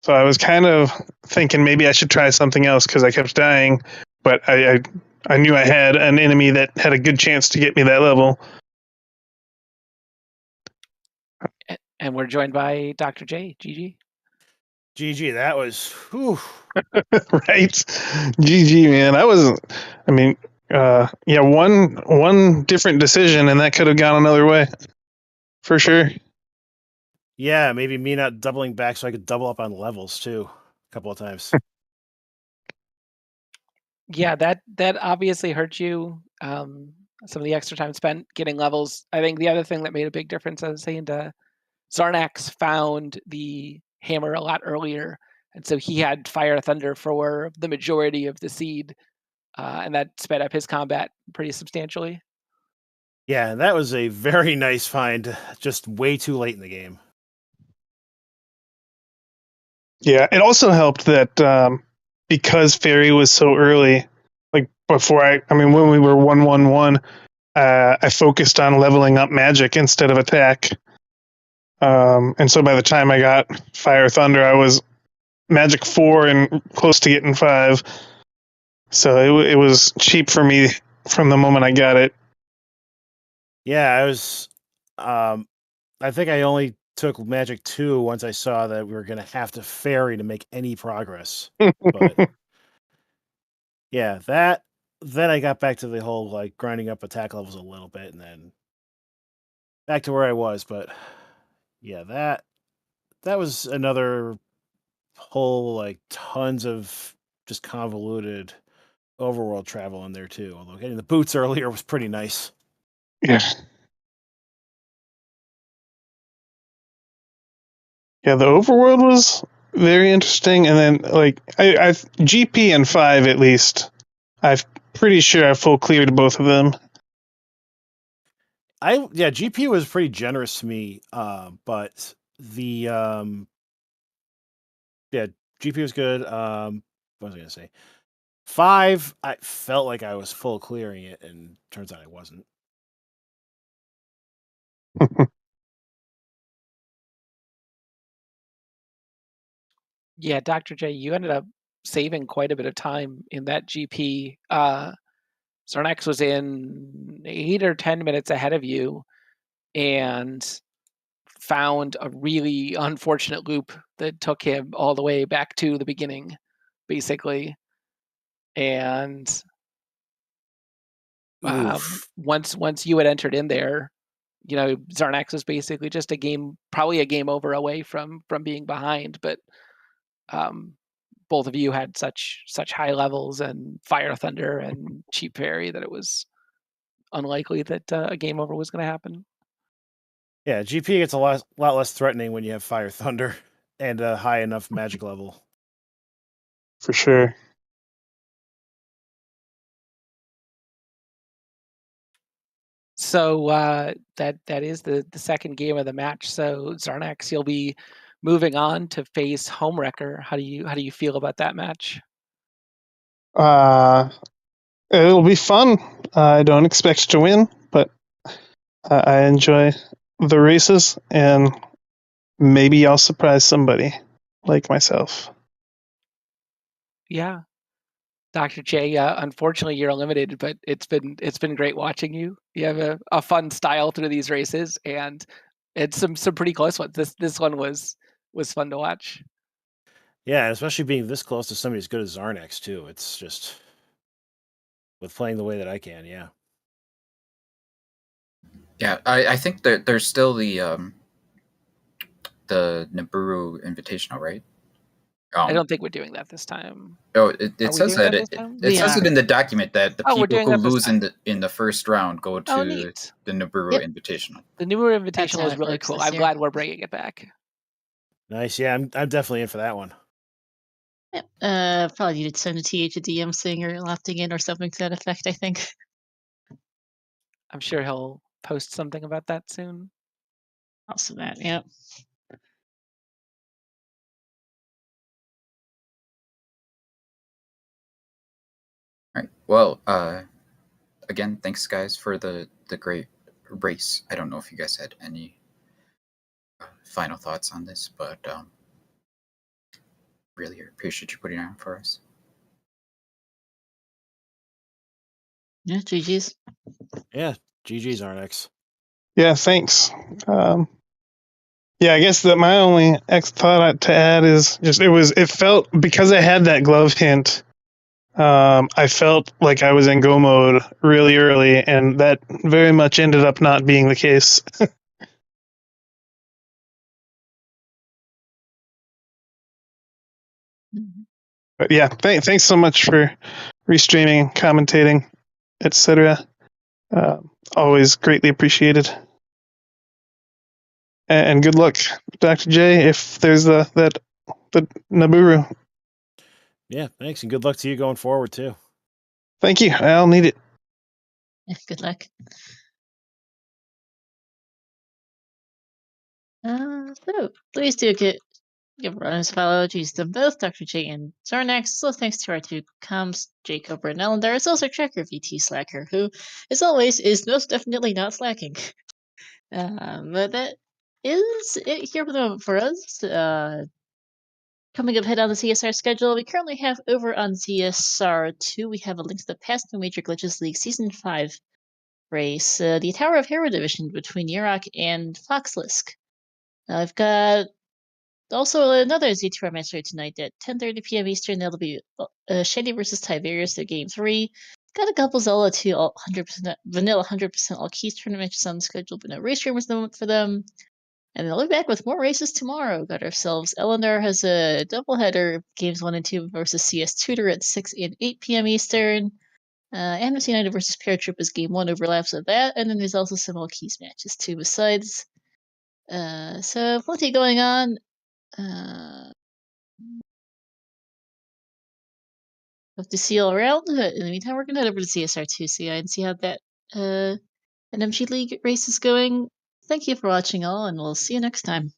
So I was kind of thinking maybe I should try something else because I kept dying, but I knew I had an enemy that had a good chance to get me that level. And we're joined by Dr. J. GG. GG, that was whew. Right? GG, man. One different decision and that could have gone another way. For sure. Yeah, maybe me not doubling back so I could double up on levels too a couple of times. Yeah, that obviously hurt you. Some of the extra time spent getting levels. I think the other thing that made a big difference, I was saying to Xarnax, found the hammer a lot earlier, and so he had Fire Thunder for the majority of the seed, and that sped up his combat pretty substantially. Yeah, that was a very nice find, just way too late in the game. Yeah, it also helped that because Fairy was so early, like before when we were 1-1-1, I focused on leveling up magic instead of attack. And so by the time I got Fire Thunder, I was magic 4 and close to getting 5. So it was cheap for me from the moment I got it. Yeah, I was. I think I only took Magic 2 once I saw that we were going to have to Fairy to make any progress. But yeah, then I got back to the whole like grinding up attack levels a little bit and then back to where I was. But yeah, that was another whole like tons of just convoluted overworld travel in there too. Although getting the boots earlier was pretty nice. Yeah. Yeah, the overworld was very interesting, and then like I GP and 5 at least, I'm pretty sure I full cleared both of them. GP was pretty generous to me, but the GP was good. What was I gonna say? 5, I felt like I was full clearing it, and turns out I wasn't. Yeah, Dr. J, you ended up saving quite a bit of time in that GP. Xarnax was in 8 or 10 minutes ahead of you and found a really unfortunate loop that took him all the way back to the beginning, basically. And once you had entered in there, Xarnax was basically just probably a game over away from being behind. But both of you had such high levels and Fire Thunder and Cheap Fairy that it was unlikely that a game over was going to happen. Yeah, GP gets a lot less threatening when you have Fire Thunder and a high enough magic level. For sure. So that is the second game of the match. So Xarnax, you'll be moving on to face Homewrecker. How do you feel about that match? It'll be fun. I don't expect to win, but I enjoy the races, and maybe I'll surprise somebody like myself. Yeah, Dr. J. Unfortunately, you're limited, but it's been great watching you. You have a fun style through these races, and it's some pretty close ones. This one was fun to watch. Yeah, especially being this close to somebody as good as Xarnax too. It's just with playing the way that I can, yeah. Yeah, I think that there's still the Nibiru Invitational, right? I don't think we're doing that this time. Oh, it says that it says it in the document that the people who lose in the first round go to the Nibiru Invitational. The Nibiru Invitational is really cool. I'm glad we're bringing it back. Nice, yeah, I'm definitely in for that one. Yep. Probably need to send a TH a DM thing or opting in or something to that effect, I think. I'm sure he'll post something about that soon. Also that, yep. All right. Well, again, thanks guys for the great race. I don't know if you guys had any final thoughts on this, but really appreciate you putting it on for us. Yeah, GG's. Yeah, GG's Xarnax. Yeah, thanks. Yeah, I guess that my only thought to add is just it felt, because I had that glove hint, I felt like I was in go mode really early, and that very much ended up not being the case. But yeah, thanks so much for restreaming, commentating, etc. Always greatly appreciated. And good luck, Dr. J, if there's the Naburu. Yeah, thanks, and good luck to you going forward too. Thank you. I'll need it. Good luck. So please do give runners a follow. Choose them both, Dr. J and Xarnax. So thanks to our two comms, Jacob and Ellen. There is also Tracker VT Slacker, who, as always, is most definitely not slacking. But that is it here for us. Coming up ahead on the CSR schedule, we currently have over on CSR2, we have a link to the Past No Major Glitches League Season 5 race, the Tower of Hero division between Yurok and Foxlisk. I've got also another Z2R match here tonight at 10:30 p.m. Eastern. That'll be Shady versus Tiberius, their Game 3. Got a couple Zelda 2 100% vanilla 100% all keys tournament matches on the schedule, but no race rumors for them. And they'll be back with more races tomorrow. Got ourselves Eleanor has a doubleheader, games 1 and 2 versus CS Tutor at 6 and 8 p.m. Eastern. Amnesty United versus Paratroop is game 1 overlaps of that, and then there's also some all keys matches too besides. So plenty going on. Hope to see you all around. In the meantime, we're gonna head over to CSR2 CI and see how that NMG League race is going. Thank you for watching all, and we'll see you next time.